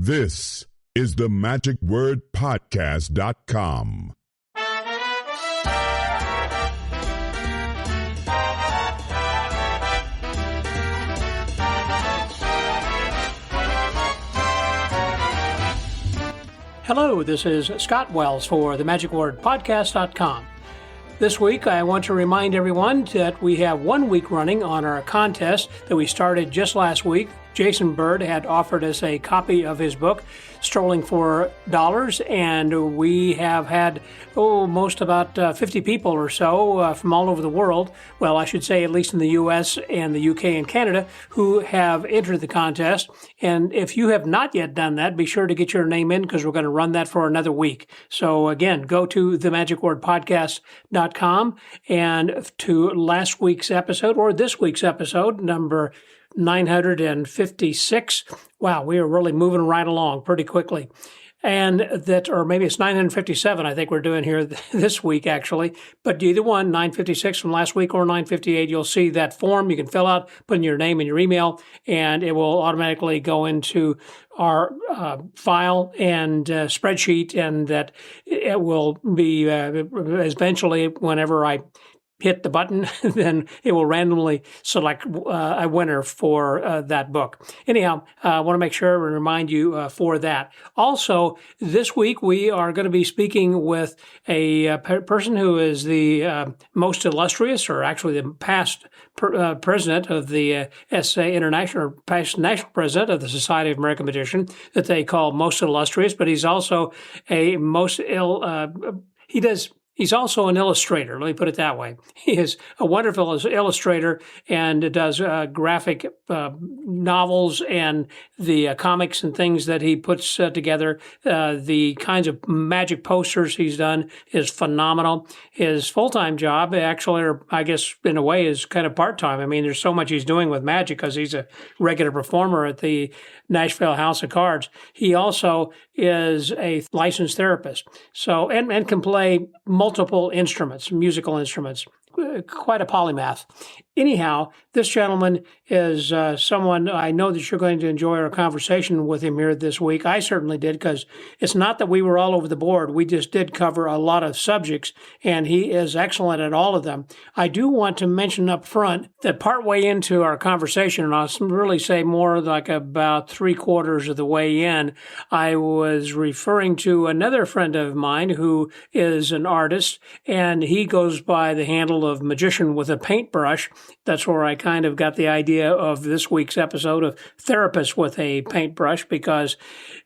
This is the magicwordpodcast.com. Hello, this is Scott Wells for the magicwordpodcast.com. This week, I want to remind everyone that we have 1 week running on our contest that we started just last week. Jason Bird had offered us a copy of his book, Strolling for Dollars, and we have had, most about 50 people or so from all over the world, well, I should say at least in the U.S. and the U.K. and Canada, who have entered the contest. And if you have not yet done that, be sure to get your name in because we're going to run that for another week. So again, go to themagicwordpodcast.com and to last week's episode, or this week's episode, number 956. Wow, we are really moving right along pretty quickly. And that, or maybe it's 957, I think we're doing here this week, actually. But either one, 956 from last week or 958, you'll see that form you can fill out, put in your name and your email, and it will automatically go into our file and spreadsheet, and that it will be eventually, whenever I hit the button, then it will randomly select a winner for that book. Anyhow, I want to make sure and remind you for that. Also, this week we are going to be speaking with a person who is the most illustrious, or actually the past president of the SA International, or past national president of the Society of American Magicians, that they call most illustrious, but he's also a He's also an illustrator, let me put it that way. He is a wonderful illustrator and does graphic novels and the comics and things that he puts together. The kinds of magic posters he's done is phenomenal. His full-time job, actually, or I guess in a way, is kind of part-time. I mean, there's so much he's doing with magic because he's a regular performer at the Nashville House of Cards. He also is a licensed therapist, so and can play multiple instruments, musical instruments, quite a polymath. Anyhow, this gentleman is someone I know that you're going to enjoy our conversation with him here this week. I certainly did, because it's not that we were all over the board. We just did cover a lot of subjects, and he is excellent at all of them. I do want to mention up front that partway into our conversation, and I'll really say more like about 3/4 of the way in, I was referring to another friend of mine who is an artist, and he goes by the handle of Magician with a Paintbrush. That's where I kind of got the idea of this week's episode of Therapist with a Paintbrush, because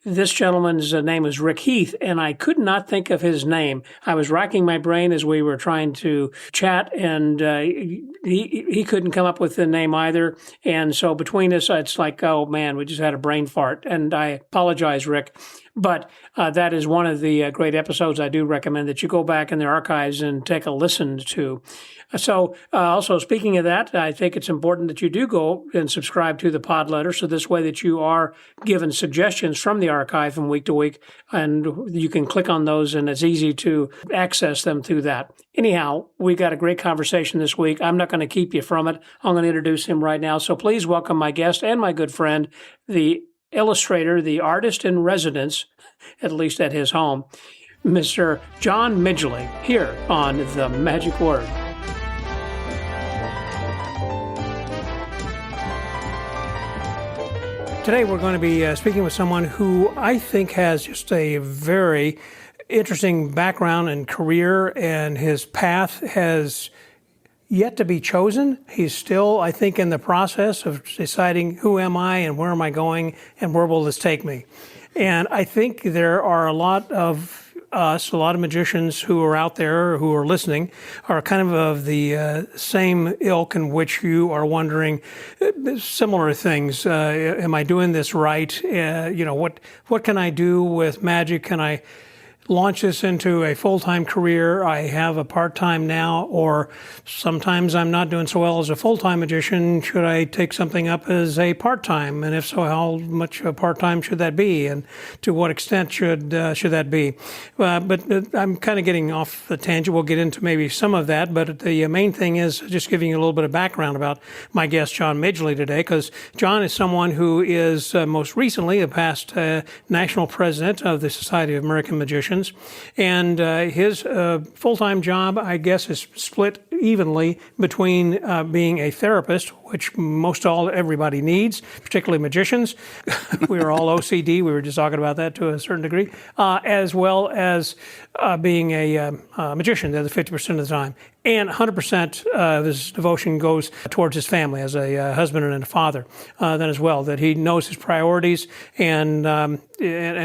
this gentleman's name is Rick Heath, and I could not think of his name. I was racking my brain as we were trying to chat, and he couldn't come up with the name either. And so between us, it's like, oh man, we just had a brain fart. And I apologize, Rick. But that is one of the great episodes I do recommend that you go back in the archives and take a listen to. So also, speaking of that, I think it's important that you do go and subscribe to the pod letter, so this way that you are given suggestions from the archive from week to week, and you can click on those, and it's easy to access them through that. Anyhow, we got a great conversation this week. I'm not going to keep you from it. I'm going to introduce him right now. So please welcome my guest and my good friend, the illustrator, the artist in residence, at least at his home, Mr. John Midgley, here on The Magic Word. Today we're going to be speaking with someone who I think has just a very interesting background and career, and his path has yet to be chosen. He's still, I think, in the process of deciding who am I and where am I going and where will this take me. And I think there are a lot of us, a lot of magicians who are out there who are listening, are kind of the same ilk in which you are wondering similar things. Am I doing this right? What can I do with magic? Can I launch this into a full-time career? I have a part-time now, or sometimes I'm not doing so well as a full-time magician. Should I take something up as a part-time? And if so, how much a part-time should that be? And to what extent should that be? But I'm kind of getting off the tangent. We'll get into maybe some of that. But the main thing is just giving you a little bit of background about my guest, John Midgley, today, because John is someone who is most recently the past national president of the Society of American Magicians. And his full-time job, I guess, is split evenly between being a therapist, which everybody needs, particularly magicians. We are all OCD. We were just talking about that to a certain degree, as well as being a magician the other 50% of the time. And 100% of his devotion goes towards his family as a husband and a father then as well, that he knows his priorities and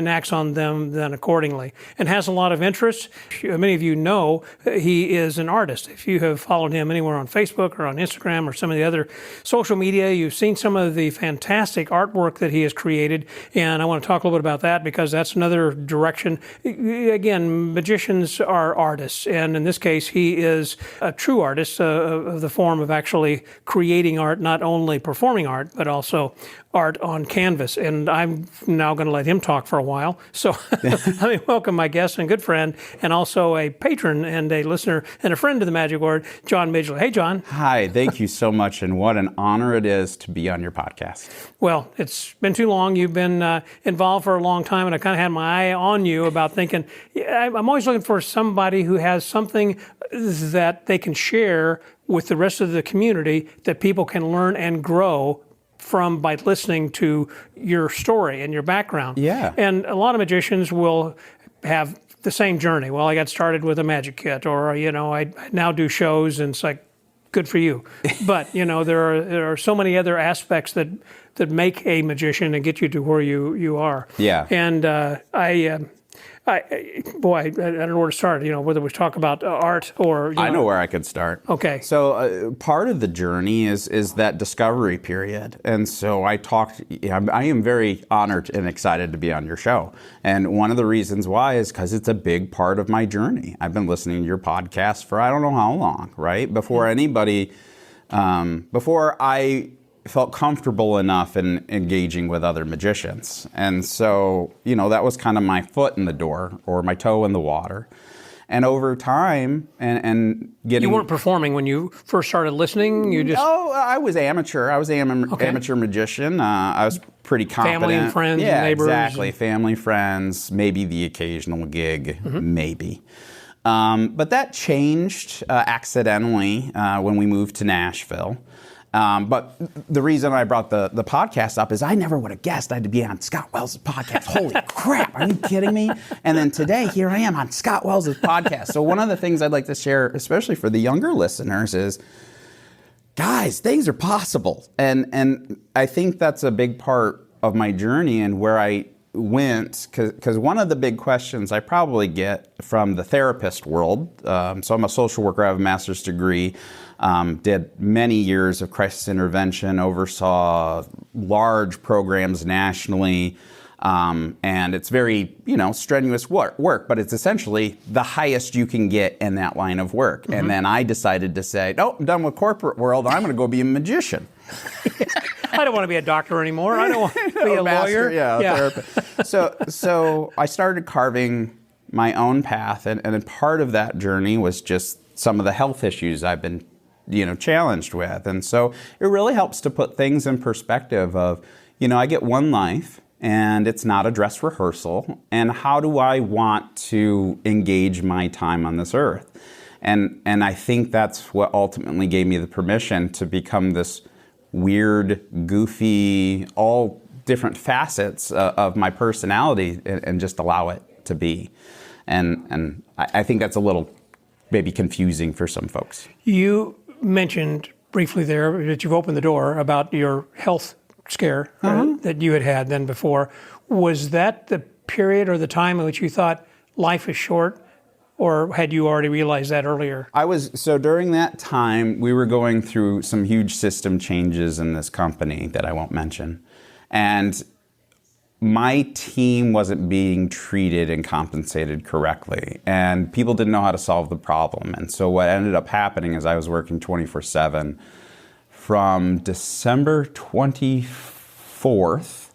acts on them then accordingly, and has a lot of interests. Many of you know he is an artist. If you have followed him anywhere on Facebook or on Instagram or some of the other social media, you've seen some of the fantastic artwork that he has created, and I want to talk a little bit about that because that's another direction. Again, magicians are artists, and in this case, he is a true artist of the form of actually creating art, not only performing art, but also art on canvas. And I'm now going to let him talk for a while. So let me welcome my guest and good friend, and also a patron and a listener and a friend of the Magic Word, John Midgley. Hey, John. Hi, thank you so much, and what an honor it is to be on your podcast. Well, it's been too long. You've been involved for a long time, and I kind of had my eye on you about thinking, I'm always looking for somebody who has something that they can share with the rest of the community that people can learn and grow from by listening to your story and your background. Yeah. And a lot of magicians will have the same journey. Well, I got started with a magic kit, or, I now do shows, and it's like, good for you. But, there are so many other aspects that make a magician and get you to where you are. Yeah. And I don't know where to start, whether we talk about art or... I know where I could start. Okay. So part of the journey is that discovery period. And so I am very honored and excited to be on your show. And one of the reasons why is because it's a big part of my journey. I've been listening to your podcast for I don't know how long, right? Before I felt comfortable enough in engaging with other magicians. And so, that was kind of my foot in the door or my toe in the water. And over time and getting... You weren't performing when you first started listening? No, I was amateur. I was an amateur magician. I was pretty competent. Family and friends and neighbors. Exactly. Family, friends, maybe the occasional gig, maybe. But that changed accidentally when we moved to Nashville. But the reason I brought the podcast up is I never would have guessed I'd be on Scott Wells' podcast. Holy crap, are you kidding me? And then today, here I am on Scott Wells' podcast. So one of the things I'd like to share, especially for the younger listeners, is, guys, things are possible. And I think that's a big part of my journey and where I went, because one of the big questions I probably get from the therapist world, so I'm a social worker, I have a master's degree, did many years of crisis intervention, oversaw large programs nationally, and it's very, strenuous work, but it's essentially the highest you can get in that line of work. Mm-hmm. And then I decided to say, no, I'm done with corporate world, I'm going to go be a magician. I don't want to be a doctor anymore. I don't want to be a lawyer. Therapist. So I started carving my own path, and part of that journey was just some of the health issues I've been challenged with. And so it really helps to put things in perspective of, I get one life and it's not a dress rehearsal. And how do I want to engage my time on this earth? And I think that's what ultimately gave me the permission to become this weird, goofy, all different facets of my personality and just allow it to be. And I think that's a little maybe confusing for some folks. You mentioned briefly there that you've opened the door about your health scare that you had then before. Was that the period or the time in which you thought life is short, or had you already realized that earlier? So during that time, we were going through some huge system changes in this company that I won't mention. And my team wasn't being treated and compensated correctly, and people didn't know how to solve the problem. And so what ended up happening is I was working 24/7 from December 24th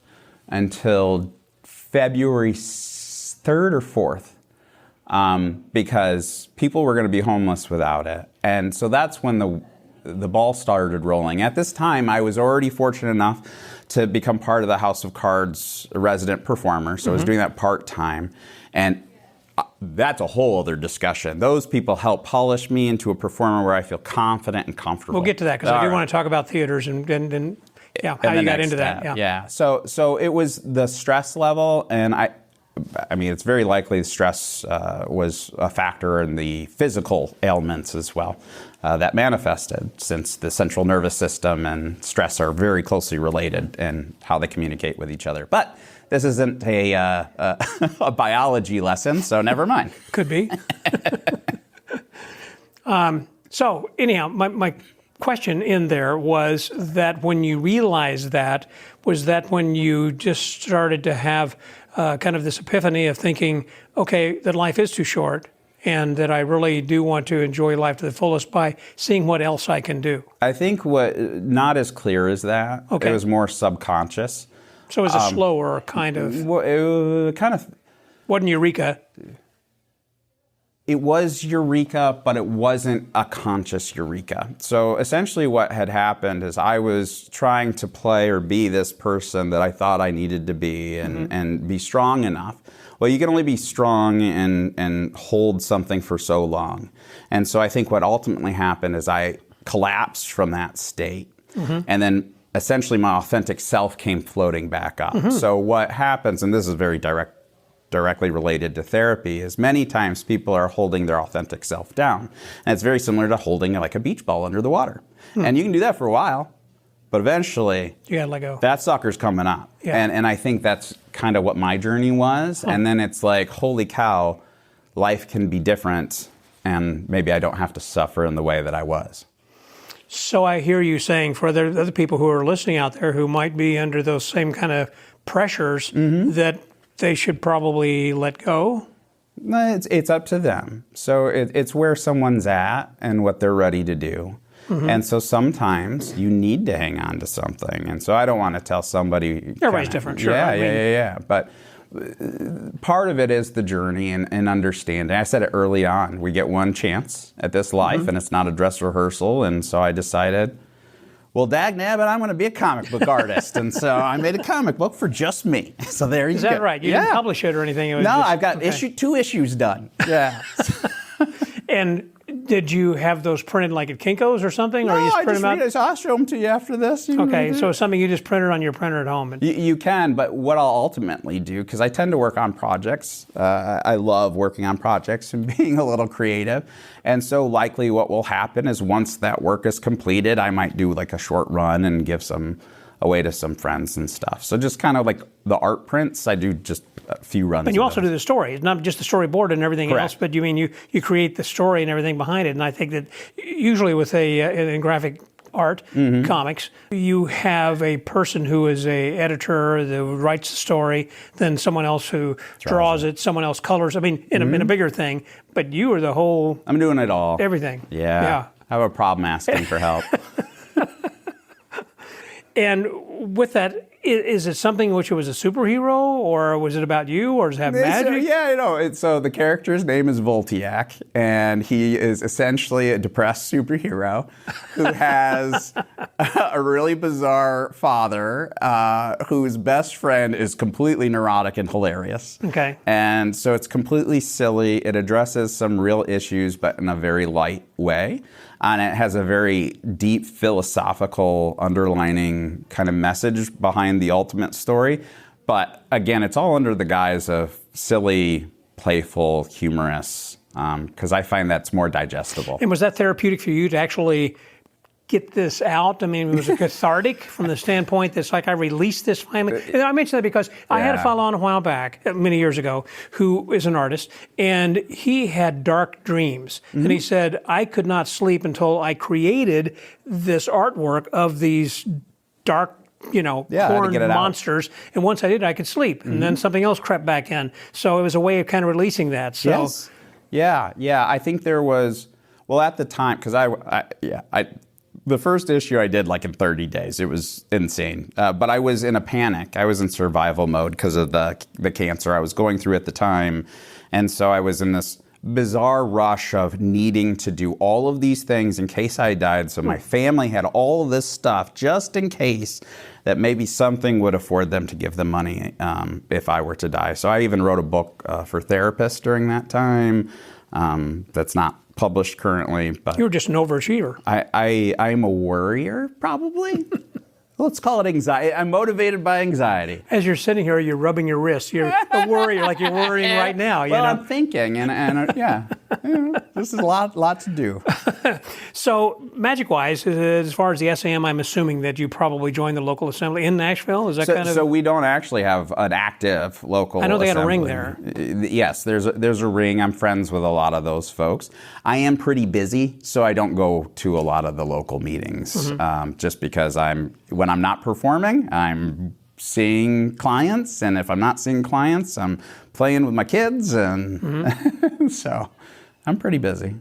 until February 3rd or 4th, because people were going to be homeless without it. And so that's when the ball started rolling. At this time, I was already fortunate enough to become part of the House of Cards resident performer. So I was doing that part-time. And that's a whole other discussion. Those people help polish me into a performer where I feel confident and comfortable. We'll get to that, because I do want to talk about theaters and how you got into that. Yeah. So it was the stress level, and I mean, it's very likely the stress was a factor in the physical ailments as well that manifested, since the central nervous system and stress are very closely related in how they communicate with each other. But this isn't a biology lesson, so never mind. Could be. So anyhow, my question in there was that when you realized that, was that when you just started to have kind of this epiphany of thinking, okay, that life is too short, and that I really do want to enjoy life to the fullest by seeing what else I can do? I think not as clear as that. Okay. It was more subconscious. So it was a slower kind of... Well, it kind of... Wasn't Eureka? It was Eureka, but it wasn't a conscious Eureka. So essentially what had happened is I was trying to play or be this person that I thought I needed to be and be strong enough. Well, you can only be strong and hold something for so long. And so I think what ultimately happened is I collapsed from that state. And then essentially my authentic self came floating back up. So what happens, and this is very directly related to therapy, is many times people are holding their authentic self down. And it's very similar to holding like a beach ball under the water. And you can do that for a while, but eventually You gotta let go. that sucker's coming up. Yeah. And I think that's kind of what my journey was. And then it's like, holy cow, life can be different, and maybe I don't have to suffer in the way that I was. So I hear you saying, for other people who are listening out there who might be under those same kind of pressures, that they should probably let go? It's up to them. So it's where someone's at and what they're ready to do. And so sometimes you need to hang on to something. And so I don't want to tell somebody... Everybody's different, sure. Yeah. But part of it is the journey and understanding. I said it early on. We get one chance at this life, and it's not a dress rehearsal. And so I decided, well, dagnabbit, I'm going to be a comic book artist. And so I made a comic book for just me. So there you go. Is that right? You didn't publish it or anything? It was I've got 2 issues done. Yeah. And did you have those printed like at Kinko's or something? No, or you just I print them out? I'll show them to you after this. Okay, so it's something you just printed on your printer at home. You can, but what I'll ultimately do, because I tend to work on projects, I love working on projects and being a little creative. And so likely what will happen is once that work is completed, I might do like a short run and give some away to some friends and stuff. So just kind of like the art prints, I do just a few runs. And you also do the story. It's not just the storyboard and everything else, but you create the story and everything behind it. And I think that usually with in graphic art, comics, you have a person who is a editor who writes the story, then someone else who draws it, someone else colors. I mean, in a bigger thing, but you are the whole... I'm doing it all. Everything. Yeah. I have a problem asking for help. And with that, is it something which was a superhero, or was it about you, or does it have magic? So the character's name is Voltiac, and he is essentially a depressed superhero who has a really bizarre father whose best friend is completely neurotic and hilarious. Okay. And so it's completely silly. It addresses some real issues, but in a very light way. And it has a very deep philosophical underlining kind of message behind the ultimate story. But again, it's all under the guise of silly, playful, humorous, because I find that's more digestible. And was that therapeutic for you to actually get this out? I mean, was it cathartic from the standpoint that's like I released this finally? And I mention that because I had a fellow on a while back, many years ago, who is an artist, and he had dark dreams. And he said, I could not sleep until I created this artwork of these dark to get it out. monsters. And once I did, I could sleep. And then something else crept back in. So it was a way of kind of releasing that. So, yes. Yeah. I think there was, well, at the time, because the first issue I did like in 30 days. It was insane. But I was in a panic. I was in survival mode because of the cancer I was going through at the time. And so I was in this bizarre rush of needing to do all of these things in case I died. So my family had all of this stuff just in case that maybe something would afford them to give them money if I were to die. So I even wrote a book for therapists during that time that's not published currently. But you were just an overachiever. I'm a worrier, probably. Let's call it anxiety. I'm motivated by anxiety. As you're sitting here, you're rubbing your wrists. You're a worrier, like you're worrying right now. Well, I'm thinking, and this is a lot to do. So, magic-wise, as far as the SAM, I'm assuming that you probably joined the local assembly in Nashville. Is that kind of? So we don't actually have an active local. I know they assembly. had a ring there. Yes, there's a ring. I'm friends with a lot of those folks. I am pretty busy, so I don't go to a lot of the local meetings, just because when I'm not performing, I'm seeing clients, and if I'm not seeing clients, I'm playing with my kids, and so I'm pretty busy.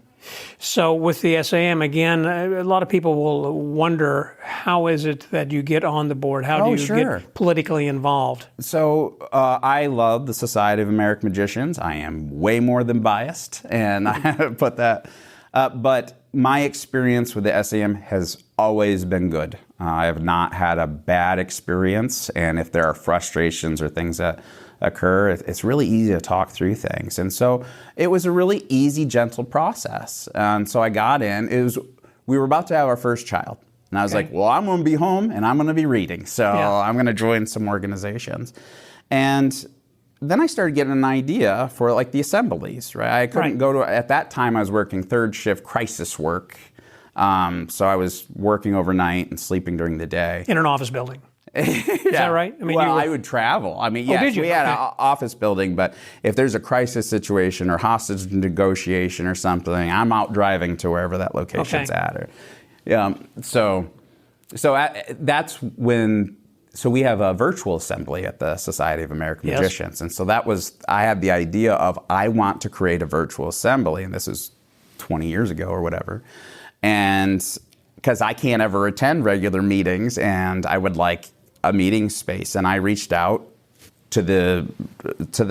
So with the SAM, again, a lot of people will wonder, how is it that you get on the board? How do you get politically involved? So I love the Society of American Magicians. I am way more than biased, and I put that. But my experience with the SAM has always been good. I have not had a bad experience, and if there are frustrations or things that occur, it's really easy to talk through things. And so it was a really easy, gentle process. And so I got in. We were about to have our first child. And I was like, well, I'm going to be home, and I'm going to be reading. So I'm going to join some organizations. And then I started getting an idea for like the assemblies, right? I couldn't go to, at that time I was working third shift crisis work. So I was working overnight and sleeping during the day. In an office building. Is that right? I mean, I would travel. I mean, yes, we had an office building, but if there's a crisis situation or hostage negotiation or something, I'm out driving to wherever that location's at. That's when. So we have a virtual assembly at the Society of American Magicians. And so I had the idea of, I want to create a virtual assembly. And this is 20 years ago or whatever. And because I can't ever attend regular meetings, and I would like a meeting space. And I reached out to the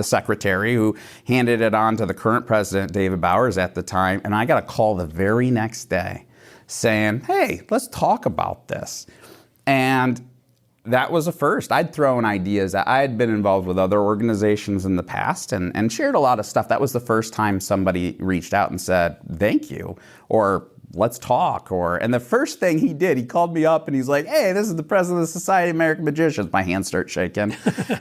secretary, who handed it on to the current president, David Bowers, at the time. And I got a call the very next day saying, hey, let's talk about this. And that was a first. I'd thrown ideas. I had been involved with other organizations in the past and shared a lot of stuff. That was the first time somebody reached out and said, thank you, or let's talk. And the first thing he did, he called me up and he's like, hey, this is the president of the Society of American Magicians. My hands start shaking.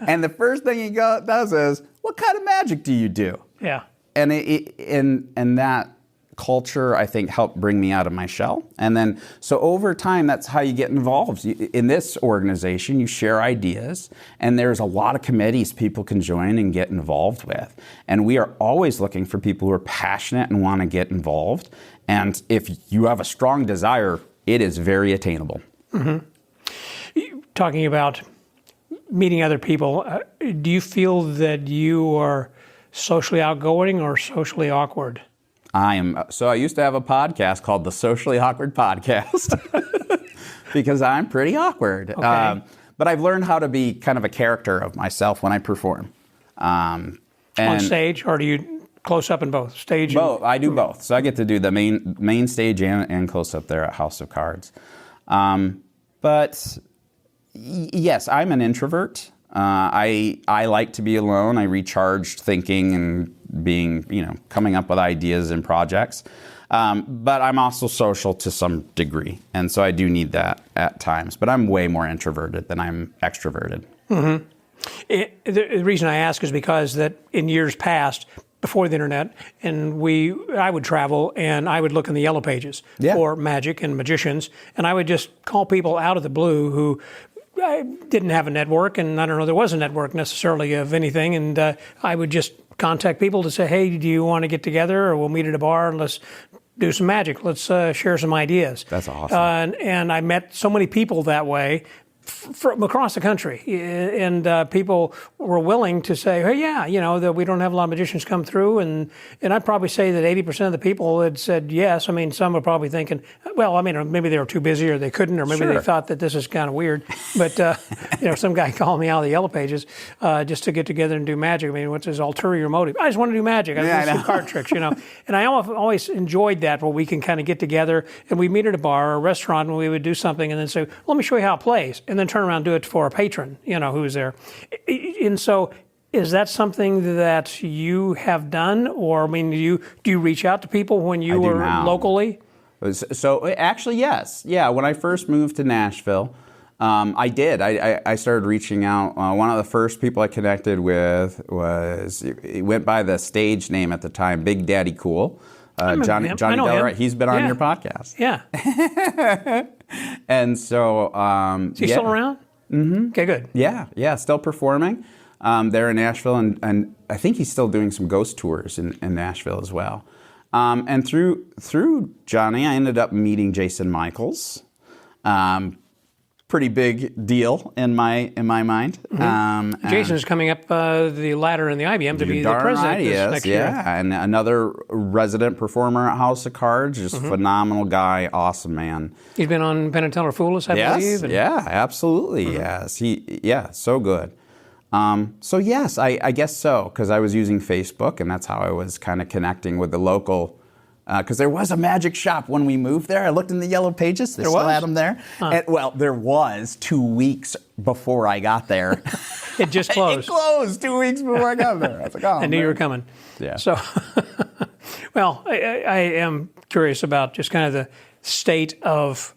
And the first thing he does is, what kind of magic do you do? Yeah. And that culture, I think, helped bring me out of my shell. And then, so over time, that's how you get involved. In this organization, you share ideas, and there's a lot of committees people can join and get involved with. And we are always looking for people who are passionate and want to get involved. And if you have a strong desire, it is very attainable. Talking about meeting other people, do you feel that you are socially outgoing or socially awkward? So I used to have a podcast called the Socially Awkward Podcast because I'm pretty awkward. Okay. But I've learned how to be kind of a character of myself when I perform. On stage, or do you close up in both? Stage? Both. I do both. So I get to do the main stage and close up there at House of Cards. But yes, I'm an introvert. I like to be alone. I recharge thinking and being, coming up with ideas and projects. But I'm also social to some degree. And so I do need that at times. But I'm way more introverted than I'm extroverted. Mm-hmm. The reason I ask is because that in years past, before the internet, and I would travel and I would look in the yellow pages for magic and magicians. And I would just call people out of the blue who I didn't have a network, and I don't know there was a network necessarily of anything, and I would just contact people to say, hey, do you want to get together, or we'll meet at a bar and let's do some magic. Let's share some ideas. That's awesome. And I met so many people that way from across the country, and people were willing to say, "Hey, yeah, that we don't have a lot of magicians come through," and I'd probably say that 80% of the people had said yes. I mean, some were probably thinking, well, I mean, maybe they were too busy, or they couldn't, or maybe they thought that this is kind of weird. But some guy called me out of the Yellow Pages just to get together and do magic. I mean, what's his ulterior motive? I just want to do magic. I want to do card tricks, And I always enjoyed that, where we can kind of get together and we meet at a bar or a restaurant, and we would do something, and then say, "Let me show you how it plays," and then turn around and do it for a patron, who's there. And so, is that something that you have done, or I mean, do you reach out to people when you were locally? So actually, yes, yeah. When I first moved to Nashville, I did. I started reaching out. One of the first people I connected with he went by the stage name at the time, Big Daddy Cool. Johnny Del Rey. He's been on your podcast. Yeah. And so, is he still around? Mm-hmm. Okay, good. Yeah, still performing there in Nashville, and I think he's still doing some ghost tours in Nashville as well. And through Johnny, I ended up meeting Jason Michaels. Pretty big deal in my mind. Mm-hmm. Jason's coming up the ladder in the IBM to be the president next year. Yeah, and another resident performer at House of Cards, just phenomenal guy, awesome man. He's been on Penn and Teller Fool Us, I believe. Yeah, absolutely, yes. So good. So yes, I guess so, because I was using Facebook, and that's how I was kind of connecting with the local. Because there was a magic shop when we moved there. I looked in the Yellow Pages. They still had them there. Huh. And, there was 2 weeks before I got there. It just closed. It closed 2 weeks before I got there. I was like, oh, I knew you were coming. Yeah. So, well, I am curious about just kind of the state of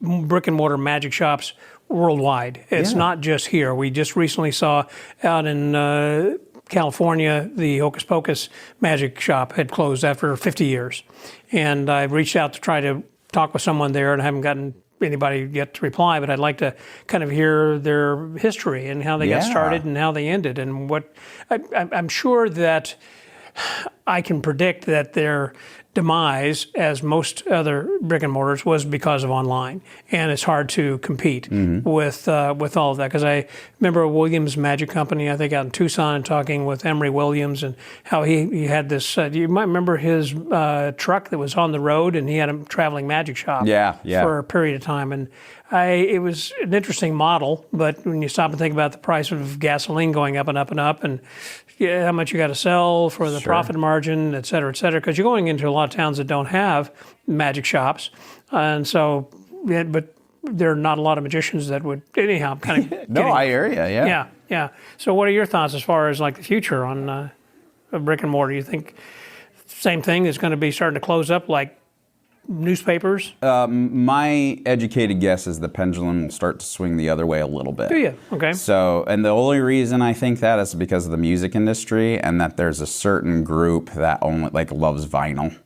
brick and mortar magic shops worldwide. It's not just here. We just recently saw out in California, the Hocus Pocus magic shop had closed after 50 years. And I reached out to try to talk with someone there, and I haven't gotten anybody yet to reply, but I'd like to kind of hear their history and how they got started and how they ended. And what I'm sure that I can predict that their demise, as most other brick and mortars, was because of online, and it's hard to compete with all of that. Because I remember Williams Magic Company, I think out in Tucson, talking with Emery Williams, and how he had this. You might remember his truck that was on the road, and he had a traveling magic shop for a period of time. And it was an interesting model, but when you stop and think about the price of gasoline going up and up and up, and how much you got to sell for the profit margin, et cetera, because you're going into a lot of towns that don't have magic shops, and so, but there are not a lot of magicians that would. Anyhow, I'm kind of no, I hear you. Yeah. So, what are your thoughts as far as like the future on a brick and mortar? You think same thing is going to be starting to close up, like newspapers? My educated guess is the pendulum will start to swing the other way a little bit. Do you? Okay. So, and the only reason I think that is because of the music industry, and that there's a certain group that only loves vinyl.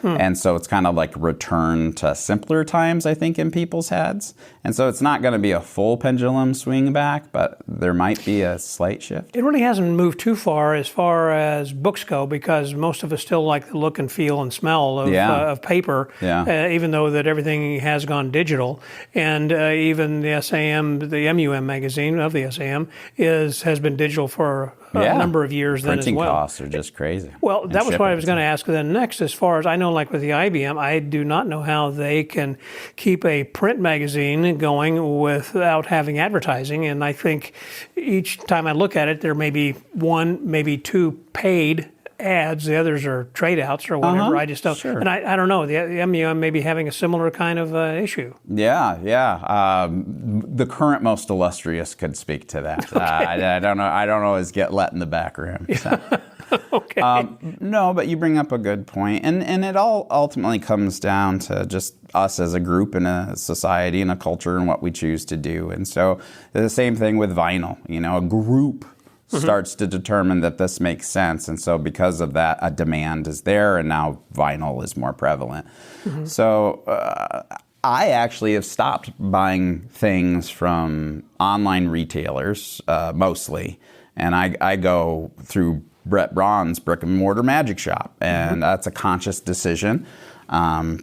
And so it's kind of like return to simpler times, I think, in people's heads. And so it's not going to be a full pendulum swing back, but there might be a slight shift. It really hasn't moved too far as books go, because most of us still like the look and feel and smell of paper, even though that everything has gone digital. And even the SAM, the MUM magazine of the SAM, has been digital for a number of years then as well. Printing costs are just crazy. Well, that was what I was going to ask then next. As far as I know, like with the IBM, I do not know how they can keep a print magazine going without having advertising. And I think each time I look at it, there may be one, maybe two paid ads. The others are trade outs or whatever. I just don't. Sure. And I don't know. The MUM may be having a similar kind of issue. Yeah. The current most illustrious could speak to that. Okay. I don't know. I don't always get let in the back room. So. Okay. No, but you bring up a good point. And it all ultimately comes down to just us as a group and a society and a culture and what we choose to do. And so the same thing with vinyl. A group starts to determine that this makes sense. And so because of that, a demand is there, and now vinyl is more prevalent. So I actually have stopped buying things from online retailers mostly. And I go through Brett Braun's brick and mortar magic shop, and that's a conscious decision.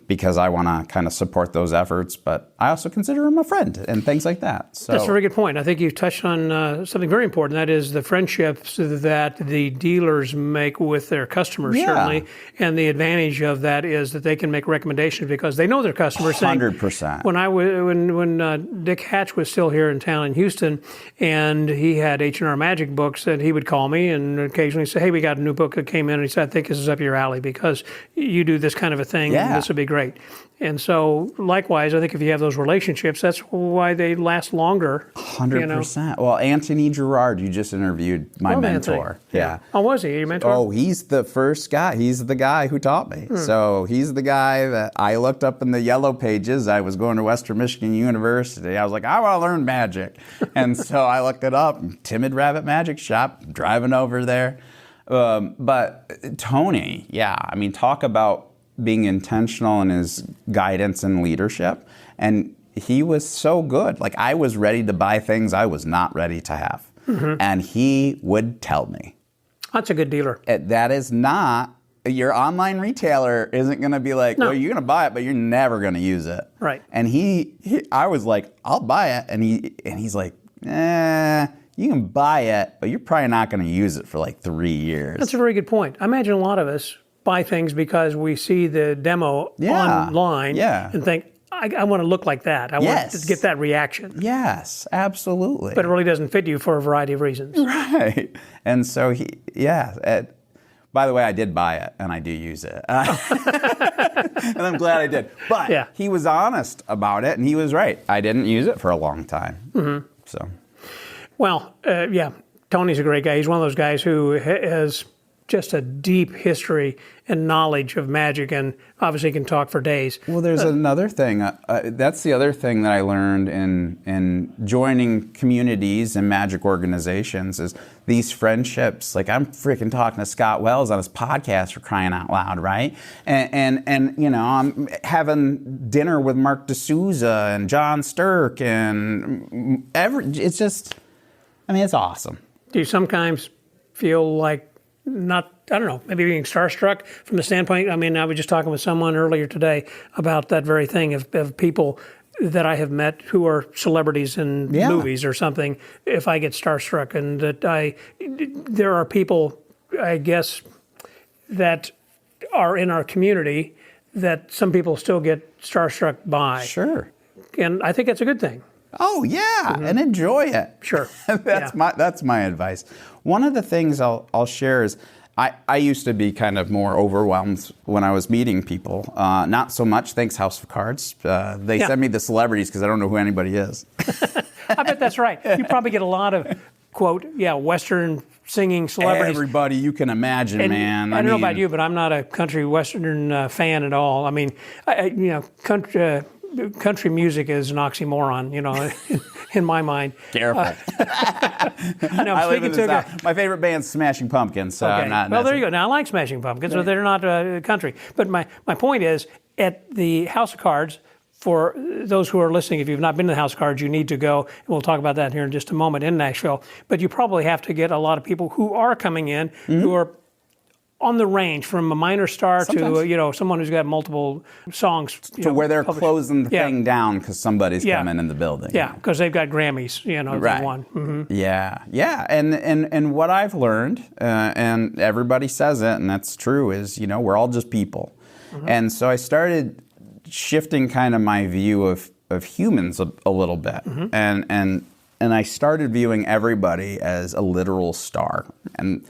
because I want to kind of support those efforts, but I also consider him a friend and things like that. So that's a very good point. I think you've touched on something very important. That is the friendships that the dealers make with their customers, certainly. And the advantage of that is that they can make recommendations because they know their customers. 100%. When Dick Hatch was still here in town in Houston, and he had H&R Magic books, and he would call me and occasionally say, "Hey, we got a new book that came in," and he said, "I think this is up your alley because you do this kind of a thing. Yeah. This would be great." And so, likewise, I think if you have those relationships, that's why they last longer. 100%. Well, Anthony Gerard, you just interviewed my mentor. Yeah. Oh, was he your mentor? Oh, he's the first guy. He's the guy who taught me. So he's the guy that I looked up in the yellow pages. I was going to Western Michigan University. I was like, I want to learn magic. And so I looked it up. Timid Rabbit Magic Shop, driving over there. But Tony, I mean, talk about being intentional in his guidance and leadership. And he was so good. Like, I was ready to buy things I was not ready to have. And he would tell me. That's a good dealer. That is not, your online retailer isn't going to be like, well, you're going to buy it, but you're never going to use it. Right. And I was like, I'll buy it. And he's like, you can buy it, but you're probably not going to use it for like 3 years. That's a very good point. I imagine a lot of us buy things because we see the demo online and think, I want to look like that. I want to get that reaction. Yes, absolutely. But it really doesn't fit you for a variety of reasons. Right. And so by the way, I did buy it and I do use it. And I'm glad I did. But he was honest about it and he was right. I didn't use it for a long time. So. Well, Tony's a great guy. He's one of those guys who has just a deep history and knowledge of magic, and obviously can talk for days. Well, there's another thing. That's the other thing that I learned in joining communities and magic organizations is these friendships. Like, I'm freaking talking to Scott Wells on his podcast, for crying out loud, right? And I'm having dinner with Mark D'Souza and John Sturck and it's just, it's awesome. Do you sometimes feel like maybe being starstruck from the standpoint? I mean, I was just talking with someone earlier today about that very thing of people that I have met who are celebrities in movies or something, if I get starstruck, and that there are people, I guess, that are in our community that some people still get starstruck by. Sure. And I think that's a good thing. Oh, yeah, and enjoy it. Sure. That's my advice. One of the things I'll share is I used to be kind of more overwhelmed when I was meeting people. Not so much, thanks House of Cards. They send me the celebrities because I don't know who anybody is. I bet that's right. You probably get a lot of, quote, Western singing celebrities. Everybody you can imagine, man. I don't know about you, but I'm not a country Western fan at all. I mean, country music is an oxymoron, in my mind. Careful. I live in the South. My favorite band's Smashing Pumpkins, so I'm not. Well, there you go. Now, I like Smashing Pumpkins, but they're not country. But my point is, at the House of Cards, for those who are listening, if you've not been to the House of Cards, you need to go. And we'll talk about that here in just a moment in Nashville. But you probably have to get a lot of people who are coming in who are on the range from a minor star to someone who's got multiple songs to where they're closing the thing down because somebody's coming in the building. Yeah, because they've got Grammys, right. They won. Mm-hmm. Yeah, and what I've learned, and everybody says it, and that's true, is we're all just people, and so I started shifting kind of my view of humans a little bit, and I started viewing everybody as a literal star, and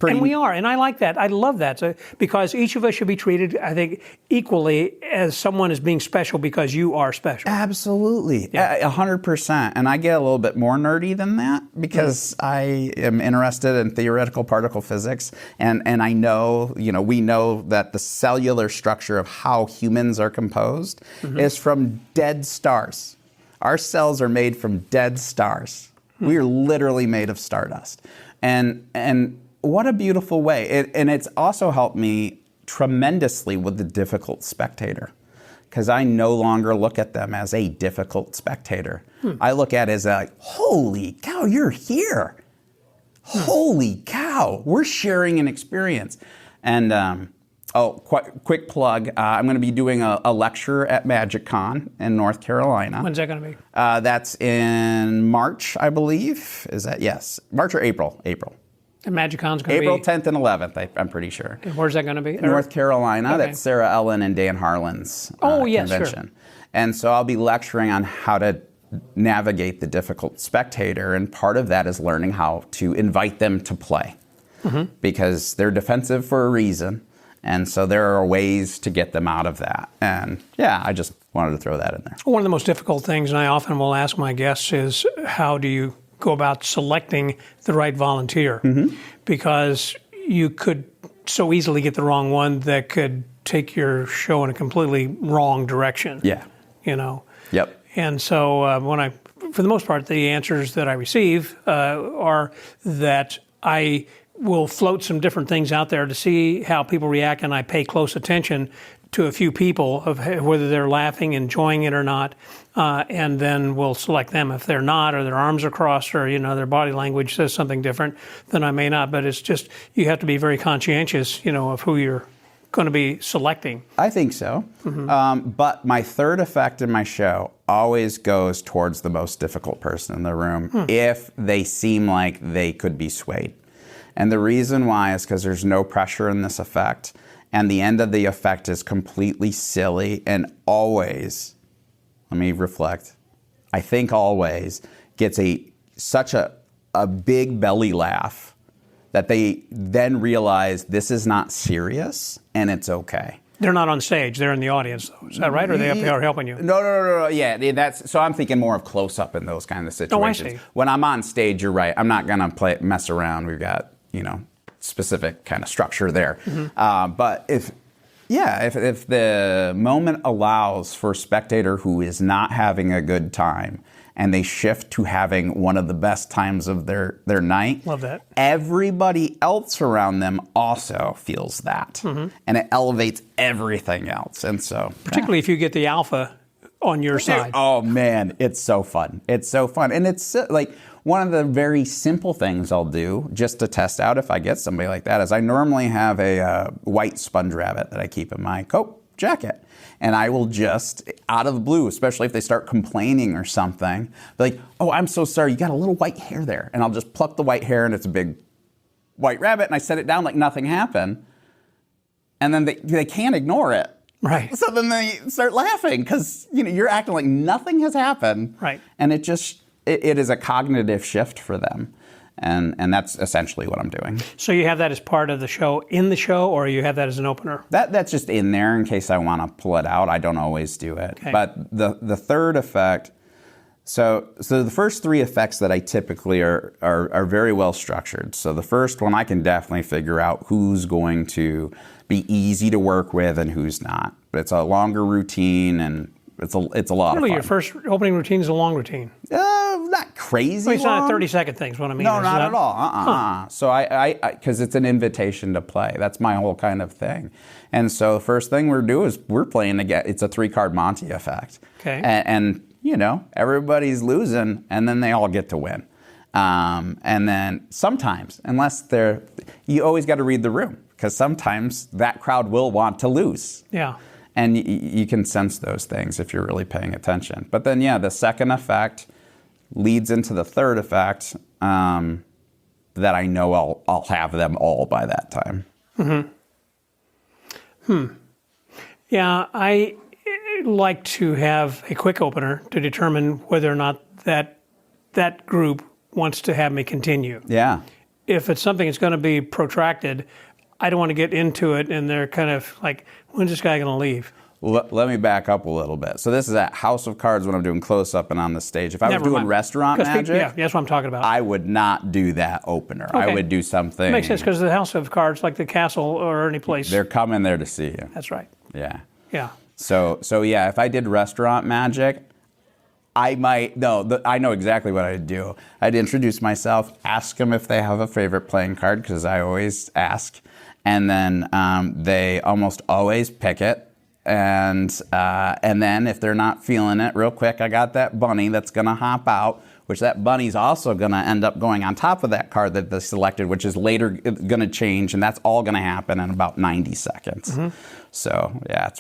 and we are, and I like that. I love that, because each of us should be treated, I think, equally as someone as being special because you are special. Absolutely, 100%. And I get a little bit more nerdy than that because I am interested in theoretical particle physics, and I know, we know that the cellular structure of how humans are composed is from dead stars. Our cells are made from dead stars. We are literally made of stardust, and what a beautiful way. And it's also helped me tremendously with the difficult spectator, because I no longer look at them as a difficult spectator. I look at it as holy cow, you're here. Holy cow, we're sharing an experience. And Oh, quick plug. I'm going to be doing a lecture at MagicCon in North Carolina. When's that going to be? That's in March, I believe. Is that, yes, March or April? April. And MagicCon's going to be? April 10th and 11th, I'm pretty sure. And where's that going to be? North Carolina. Okay. That's Sarah Ellen and Dan Harlan's yes, convention. Sure. And so I'll be lecturing on how to navigate the difficult spectator, and part of that is learning how to invite them to play. Because they're defensive for a reason. And so there are ways to get them out of that. And yeah, I just wanted to throw that in there. One of the most difficult things, and I often will ask my guests, is how do you go about selecting the right volunteer? Because you could so easily get the wrong one that could take your show in a completely wrong direction. Yeah. You know? Yep. And so for the most part, the answers that I receive are that I will float some different things out there to see how people react, and I pay close attention to a few people of whether they're laughing, enjoying it or not, and then we'll select them. If they're not, or their arms are crossed, or their body language says something different, then I may not. But it's just, you have to be very conscientious, of who you're going to be selecting. I think so. But my third effect in my show always goes towards the most difficult person in the room if they seem like they could be swayed. And the reason why is because there's no pressure in this effect, and the end of the effect is completely silly, and always, let me reflect, I think always gets such a big belly laugh that they then realize this is not serious and it's okay. They're not on stage, they're in the audience though. Is that right? Or are they up there helping you? No. Yeah, so I'm thinking more of close-up in those kind of situations. Oh, I see. When I'm on stage, you're right. I'm not going to mess around. We've got, specific kind of structure there. But if the moment allows for a spectator who is not having a good time and they shift to having one of the best times of their night, love that. Everybody else around them also feels that. And it elevates everything else. And so, particularly if you get the alpha on your side. Oh man, it's so fun. It's so fun. And it's like one of the very simple things I'll do just to test out if I get somebody like that is I normally have a white sponge rabbit that I keep in my coat jacket. And I will just, out of the blue, especially if they start complaining or something, be like, oh, I'm so sorry, you got a little white hair there. And I'll just pluck the white hair and it's a big white rabbit, and I set it down like nothing happened. And then they can't ignore it. Right. So then they start laughing because you're acting like nothing has happened. Right. And it is a cognitive shift for them. And that's essentially what I'm doing. So you have that as part of the show, in the show, or you have that as an opener? That's just in there in case I want to pull it out. I don't always do it. Okay. But the third effect, so the first three effects that I typically are very well structured. So the first one, I can definitely figure out who's going to be easy to work with and who's not. But it's a longer routine, and it's a lot of fun. Your first opening routine is a long routine. Not crazy Well, it's long. not a 30-second thing is what I mean. No, not at all. So I because it's an invitation to play. That's my whole kind of thing. And so the first thing we're doing is we're playing to get, it's a 3-card Monty effect. Okay. And everybody's losing, and then they all get to win. And then sometimes, you always got to read the room, because sometimes that crowd will want to lose. Yeah. And you can sense those things if you're really paying attention. But then, the second effect leads into the third effect that I know I'll have them all by that time. Yeah, I like to have a quick opener to determine whether or not that group wants to have me continue. Yeah. If it's something that's going to be protracted, I don't want to get into it and they're kind of like, when's this guy going to leave? Let me back up a little bit. So this is at House of Cards when I'm doing close-up and on the stage. If I was doing restaurant magic, yeah, that's what I'm talking about. I would not do that opener. Okay. I would do something. Makes sense, because the House of Cards, like the castle or any place. They're coming there to see you. That's right. Yeah. Yeah. So yeah, if I did restaurant magic, I know exactly what I'd do. I'd introduce myself, ask them if they have a favorite playing card, because I always ask, and then they almost always pick it. And then if they're not feeling it, real quick, I got that bunny that's going to hop out which that bunny's also going to end up going on top of that card that they selected, which is later going to change, and that's all going to happen in about 90 seconds. So, yeah,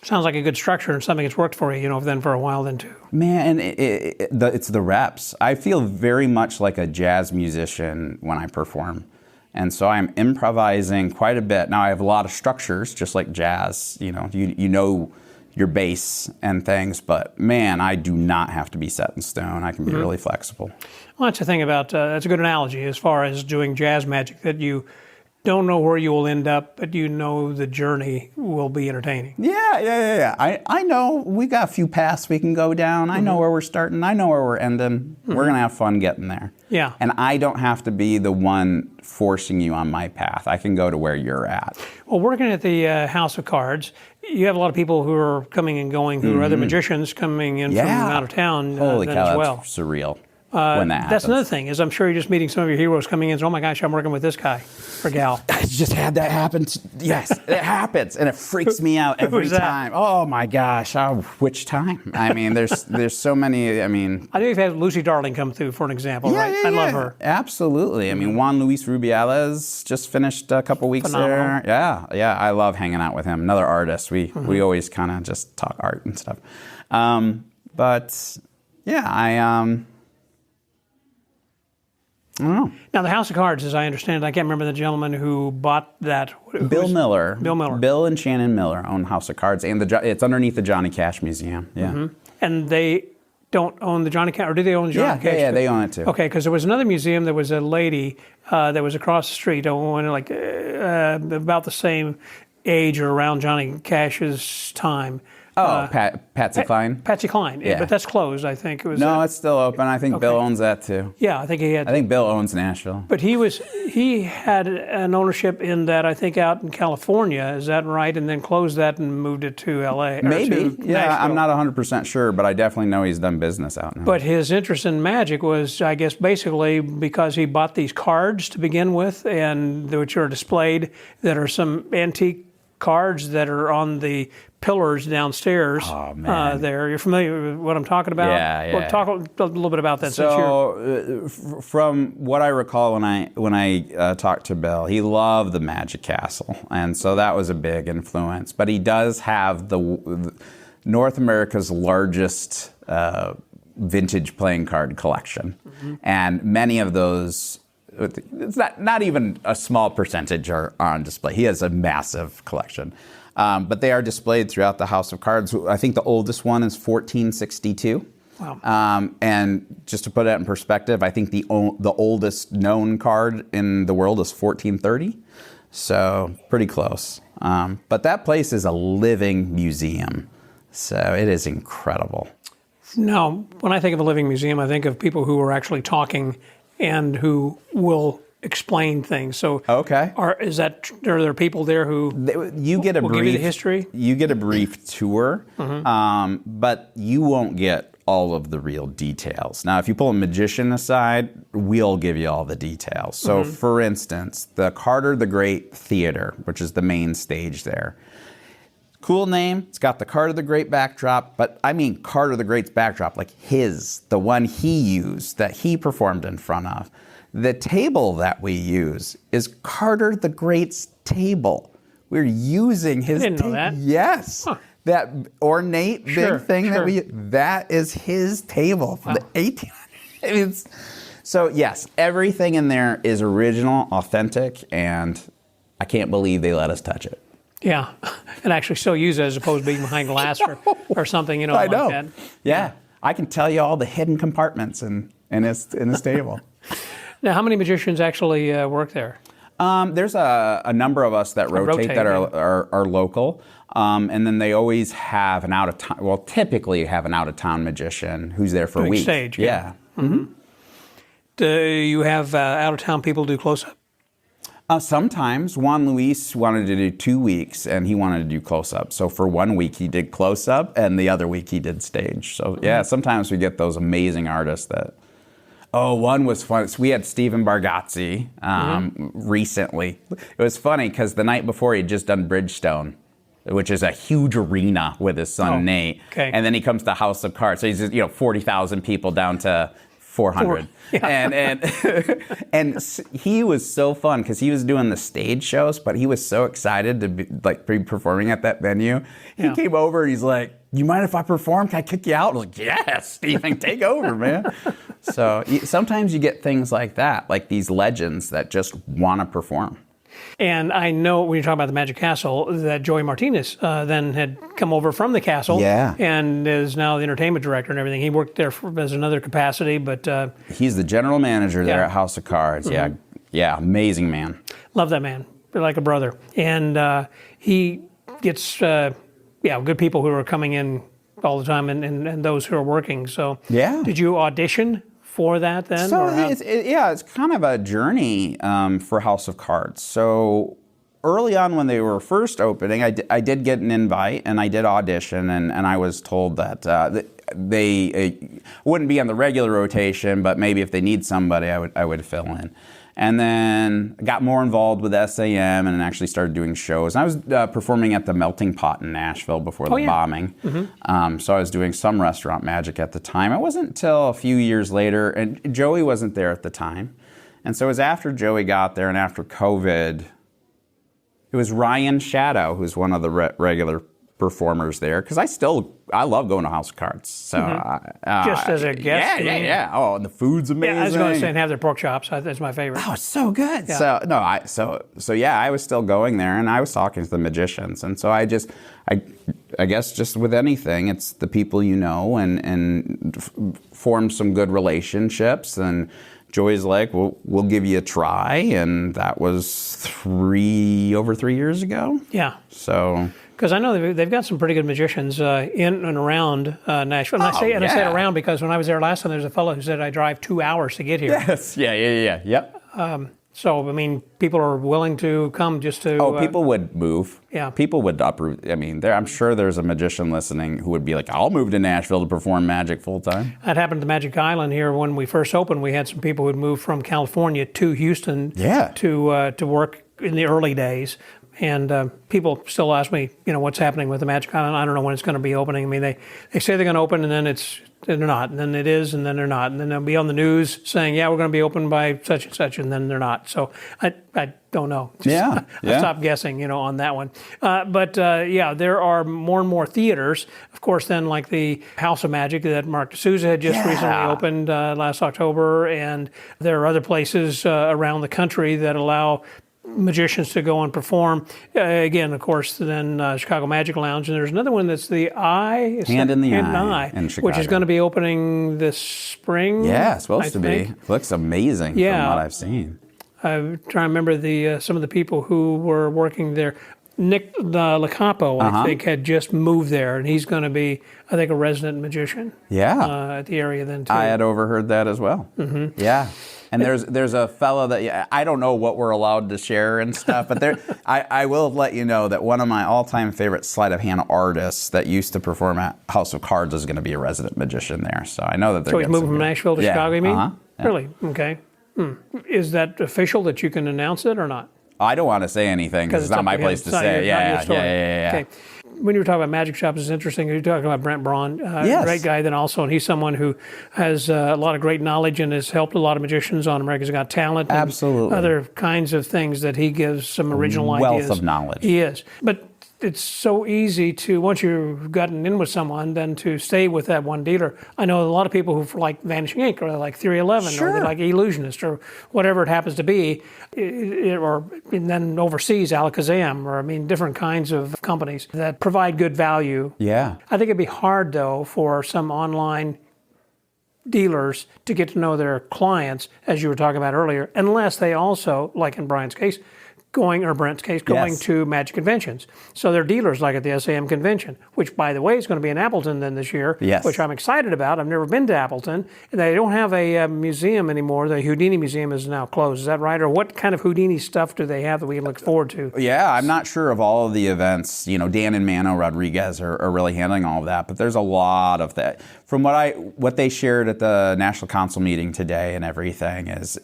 sounds like a good structure and something that's worked for you, then for a while then too. Man, it's the reps. I feel very much like a jazz musician when I perform. And so I'm improvising quite a bit. Now I have a lot of structures, just like jazz, you know your bass and things, but man, I do not have to be set in stone. I can be really flexible. Well, that's the thing about, that's a good analogy as far as doing jazz magic, that you don't know where you will end up, but you know the journey will be entertaining. Yeah. I know we got a few paths we can go down. I know where we're starting. I know where we're ending. We're going to have fun getting there. Yeah. And I don't have to be the one forcing you on my path. I can go to where you're at. Well, working at the House of Cards, you have a lot of people who are coming and going, who are other magicians coming in from out of town Holy cow, as well. That's surreal. When that happens. That's another thing, is I'm sure you're just meeting some of your heroes coming in and say, oh my gosh, I'm working with this guy or gal. I just had that happen. Yes, it happens, and it freaks me out every time. Oh my gosh, which time? I mean, there's so many. I mean, I know you've had Lucy Darling come through for an example, right? I love her. Absolutely. I mean, Juan Luis Rubiales just finished a couple weeks there. Yeah. I love hanging out with him. Another artist. We always kind of just talk art and stuff. But yeah, I don't know. Now, the House of Cards, as I understand it, I can't remember the gentleman who bought that. Bill Miller. Bill and Shannon Miller own House of Cards, and it's underneath the Johnny Cash Museum. Yeah. And they don't own the Johnny Cash, or do they own Johnny Cash? Yeah, they own it too. Okay, because there was another museum. There was a lady that was across the street, about the same age or around Johnny Cash's time. Patsy Cline? Patsy Cline, Yeah. But that's closed, I think. It was. No, it's still open. I think Bill owns that too. Yeah, I think he had. I think Bill owns Nashville. But he had an ownership in that, I think, out in California. Is that right? And then closed that and moved it to L.A. Maybe. To Yeah, Nashville. I'm not 100% sure, but I definitely know he's done business out now. But his interest in magic was, I guess, basically because he bought these cards to begin with, and which are displayed, that are some antique cards that are on the pillars downstairs. Oh, man. There, you're familiar with what I'm talking about? Yeah. Well, talk a little bit about that. So, from what I recall when I talked to Bill, he loved the Magic Castle, and so that was a big influence. But he does have the North America's largest vintage playing card collection, and many of those. It's not even a small percentage are on display. He has a massive collection. But they are displayed throughout the House of Cards. I think the oldest one is 1462. Wow. And just to put that in perspective, I think the oldest known card in the world is 1430. So pretty close. But that place is a living museum. So it is incredible. Now, when I think of a living museum, I think of people who are actually talking and who will explain things. So, okay, are there people there who you get a will brief give you the history? You get a brief tour, but you won't get all of the real details. Now, if you pull a magician aside, we'll give you all the details. So, for instance, the Carter the Great Theater, which is the main stage there. Cool name. It's got the Carter the Great backdrop, but I mean Carter the Great's backdrop, like the one he used, that he performed in front of. The table that we use is Carter the Great's table. We're using his I didn't know that. Yes. Huh. That ornate big thing that is his table from the 1800s. So yes, everything in there is original, authentic, and I can't believe they let us touch it. Yeah, and actually still use it as opposed to being behind glass or something, I like know. that. Yeah, I can tell you all the hidden compartments in his table. Now, how many magicians actually work there? There's a number of us that rotate that are local, and then they always have an out-of-town, well, typically have an out-of-town magician who's there for a week. Stage, yeah. Do you have out-of-town people do close-up? Sometimes. Juan Luis wanted to do 2 weeks, and he wanted to do close-up. So for 1 week, he did close-up, and the other week, he did stage. So yeah, sometimes we get those amazing artists that... Oh, one was fun. So we had Stephen Bargatze recently. It was funny because the night before, he'd just done Bridgestone, which is a huge arena with his son, Nate. Okay. And then he comes to House of Cards. So he's just, 40,000 people down to 400. And he was so fun because he was doing the stage shows, but he was so excited to be performing at that venue. He came over and he's like, "You mind if I perform? Can I kick you out?" I was like, "Yes, Stephen, take over, man." So sometimes you get things like that, like these legends that just want to perform. And I know when you talk about the Magic Castle that Joey Martinez then had come over from the castle and is now the entertainment director and everything. He worked there as another capacity, but... he's the general manager there at House of Cards. Yeah, amazing man. Love that man. Like a brother. And he gets, good people who are coming in all the time and those who are working. So did you audition for that then? So it's kind of a journey for House of Cards. So early on when they were first opening, I did get an invite and I did audition, and I was told that they wouldn't be on the regular rotation, but maybe if they need somebody, I would fill in. And then I got more involved with SAM and actually started doing shows. And I was performing at the Melting Pot in Nashville before the bombing. So I was doing some restaurant magic at the time. It wasn't until a few years later, and Joey wasn't there at the time. And so it was after Joey got there and after COVID, it was Ryan Shadow, who's one of the regular performers there, because I love going to House of Cards. So just as a guest. Yeah. Oh, and the food's amazing. Yeah, I was going to say, and have their pork chops. That's my favorite. Oh, it's so good. Yeah. I was still going there, and I was talking to the magicians, and so I guess just with anything, it's the people you know, and form some good relationships. And Joey's like, "Well, we'll give you a try," and that was over 3 years ago. Yeah. So. Because I know they've got some pretty good magicians in and around Nashville. And I say it around because when I was there last time, there was a fellow who said I drive 2 hours to get here. Yes, yep. So, I mean, people are willing to come just to... Oh, people would move. Yeah. People would uproot. I mean, I'm sure there's a magician listening who would be like, "I'll move to Nashville to perform magic full time." That happened to Magic Island here when we first opened. We had some people who'd moved from California to Houston to work in the early days. And people still ask me, what's happening with the Magic Island. I don't know when it's going to be opening. I mean, they say they're going to open, and then they're not, and then it is, and then they're not, and then they'll be on the news saying, "Yeah, we're going to be open by such and such," and then they're not. So I don't know. I stopped guessing, on that one. But there are more and more theaters. Of course, then like the House of Magic that Mark D'Souza had just recently opened last October, and there are other places around the country that allow magicians to go and perform. Again, of course, then Chicago Magic Lounge. And there's another one that's the Eye. Hand in the Eye in Chicago. Which is going to be opening this spring. Yeah, it's supposed to be. Looks amazing from what I've seen. I'm trying to remember some of the people who were working there. Nick Lacapo, I think, had just moved there, and he's going to be, I think, a resident magician. At the area then, too. I had overheard that as well. Mm-hmm. Yeah. And there's a fellow that, I don't know what we're allowed to share and stuff, but I will let you know that one of my all-time favorite sleight of hand artists that used to perform at House of Cards is going to be a resident magician there. So I know that they're... So he's moving from Nashville to Chicago, you mean? Yeah. Really? Okay. Is that official that you can announce it or not? I don't want to say anything because it's not my place to say. Yeah. Okay. When you were talking about magic shops, it's interesting. You're talking about Brent Braun, great guy. Then also, and he's someone who has a lot of great knowledge and has helped a lot of magicians on America's Got Talent. And other kinds of things that he gives some original ideas. Wealth of knowledge. He is. But it's so easy to, once you've gotten in with someone, then to stay with that one dealer. I know a lot of people who like Vanishing Ink or like 311 or they like Illusionist or whatever it happens to be, and then overseas Alakazam or different kinds of companies that provide good value. Yeah. I think it'd be hard though for some online dealers to get to know their clients, as you were talking about earlier, unless they also, like in Brent's case, going to magic conventions. So they're dealers like at the SAM convention, which, by the way, is going to be in Appleton then this year, which I'm excited about. I've never been to Appleton. They don't have a museum anymore. The Houdini Museum is now closed. Is that right? Or what kind of Houdini stuff do they have that we can look forward to? Yeah, I'm not sure of all of the events. Dan and Mano Rodriguez are really handling all of that, but there's a lot of that. from what they shared at the National Council meeting today and everything is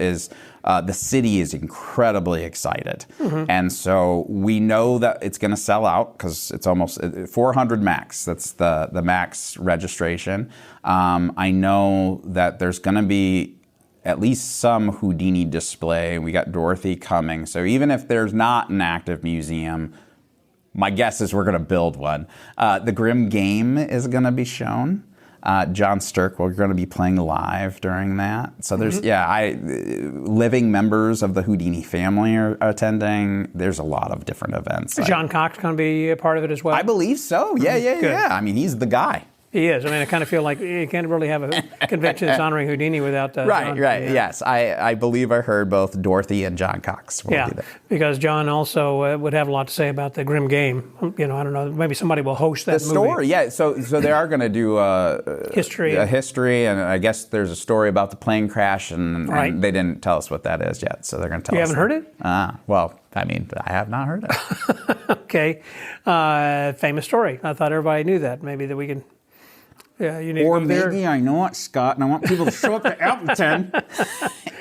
the city is incredibly excited. And so we know that it's going to sell out because it's almost 400 max. That's the max registration. I know that there's going to be at least some Houdini display. We got Dorothy coming. So even if there's not an active museum, my guess is we're going to build one. The Grim Game is going to be shown. John Sturck, we're going to be playing live during that. So there's, living members of the Houdini family are attending. There's a lot of different events. Is John Cox going to be a part of it as well? I believe so. Yeah. I mean, he's the guy. He is. I mean, I kind of feel like you can't really have a convention that's honoring Houdini without John. Right. Yes, I believe I heard both Dorothy and John Cox will be there. Because John also would have a lot to say about the Grim Game. You know, I don't know. Maybe somebody will host that movie. The story, yeah. So they are going to do a history, and I guess there's a story about the plane crash, and they didn't tell us what that is yet. So they're going to tell us. You haven't heard it? Well, I mean, I have not heard it. Okay. Famous story. I thought everybody knew that. Maybe that we can. Yeah, you need or to go maybe there. I know it, Scott, and I want people to show up at Appleton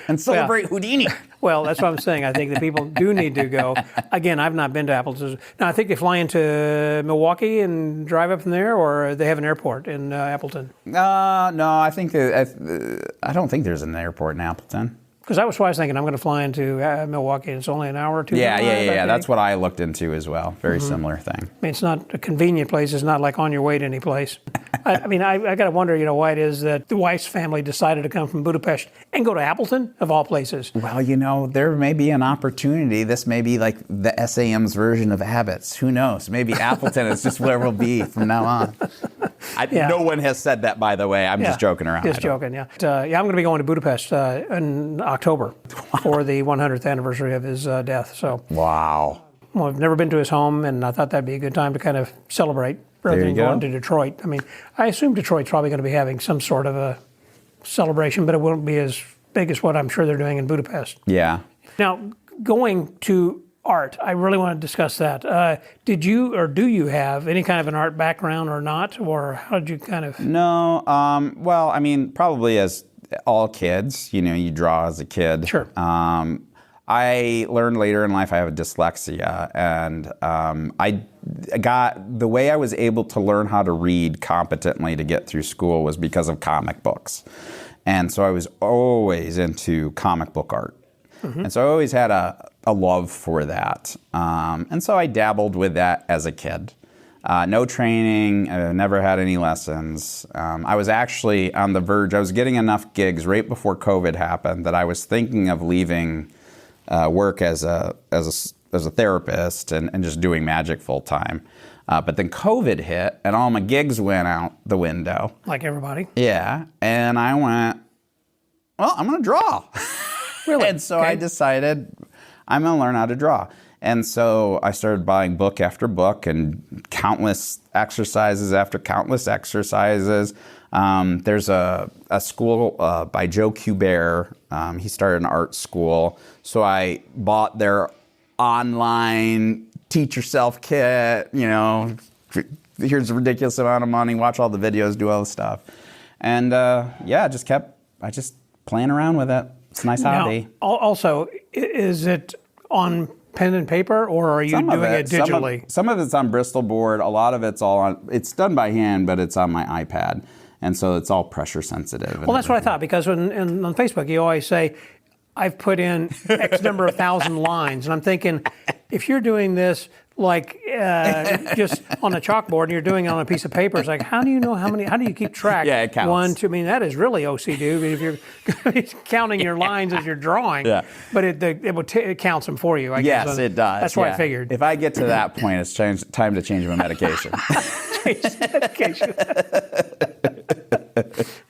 and celebrate Houdini. Well, that's what I'm saying. I think that people do need to go. Again, I've not been to Appleton. Now, I think they fly into Milwaukee and drive up from there, or they have an airport in Appleton. No, I think I don't think there's an airport in Appleton. Because that was what I was thinking. I'm going to fly into Milwaukee, and it's only an hour or two. Yeah. That's what I looked into as well. Very similar thing. I mean, it's not a convenient place. It's not like on your way to any place. I mean, I got to wonder, why it is that the Weiss family decided to come from Budapest and go to Appleton, of all places. Well, there may be an opportunity. This may be like the SAM's version of Abbott's. Who knows? Maybe Appleton is just where we'll be from now on. No one has said that, by the way. I'm just joking around. Just joking, yeah. I'm going to be going to Budapest in October for the 100th anniversary of his death. So. Wow. Well, I've never been to his home, and I thought that'd be a good time to kind of celebrate rather than going to Detroit. I mean, I assume Detroit's probably going to be having some sort of a celebration, but it won't be as big as what I'm sure they're doing in Budapest. Yeah. Now, going to art, I really want to discuss that. Did you or do you have any kind of an art background or not? Or how did you kind of... No. Well, I mean, probably as all kids, you draw as a kid. Sure. I learned later in life I have dyslexia, and I got the way I was able to learn how to read competently to get through school was because of comic books. And so I was always into comic book art. And so I always had a love for that. And so I dabbled with that as a kid. No training, I never had any lessons. I was actually on the verge, I was getting enough gigs right before COVID happened that I was thinking of leaving work as a therapist and just doing magic full time. But then COVID hit and all my gigs went out the window. Like everybody. Yeah. And I went, well, I'm going to draw. Really? And so I decided I'm going to learn how to draw. And so I started buying book after book and countless exercises after countless exercises. There's a school by Joe Kubert. He started an art school. So I bought their online teach yourself kit, here's a ridiculous amount of money, watch all the videos, do all the stuff. And I just playing around with it. It's a nice hobby. Also, is it on pen and paper, or are you doing it digitally? Some of it's on Bristol board. A lot of it's it's done by hand, but it's on my iPad. And so it's all pressure sensitive. Well, that's what I thought, because on Facebook, you always say, I've put in X number of thousand lines. And I'm thinking, if you're doing this like just on a chalkboard and you're doing it on a piece of paper, it's like, how do you know how do you keep track? Yeah, it counts. 1, 2, I mean, that is really OCD if you're counting your lines as you're drawing. Yeah. But it counts them for you, I guess. Yes, it does. That's what I figured. If I get to that point, it's time to change my medication.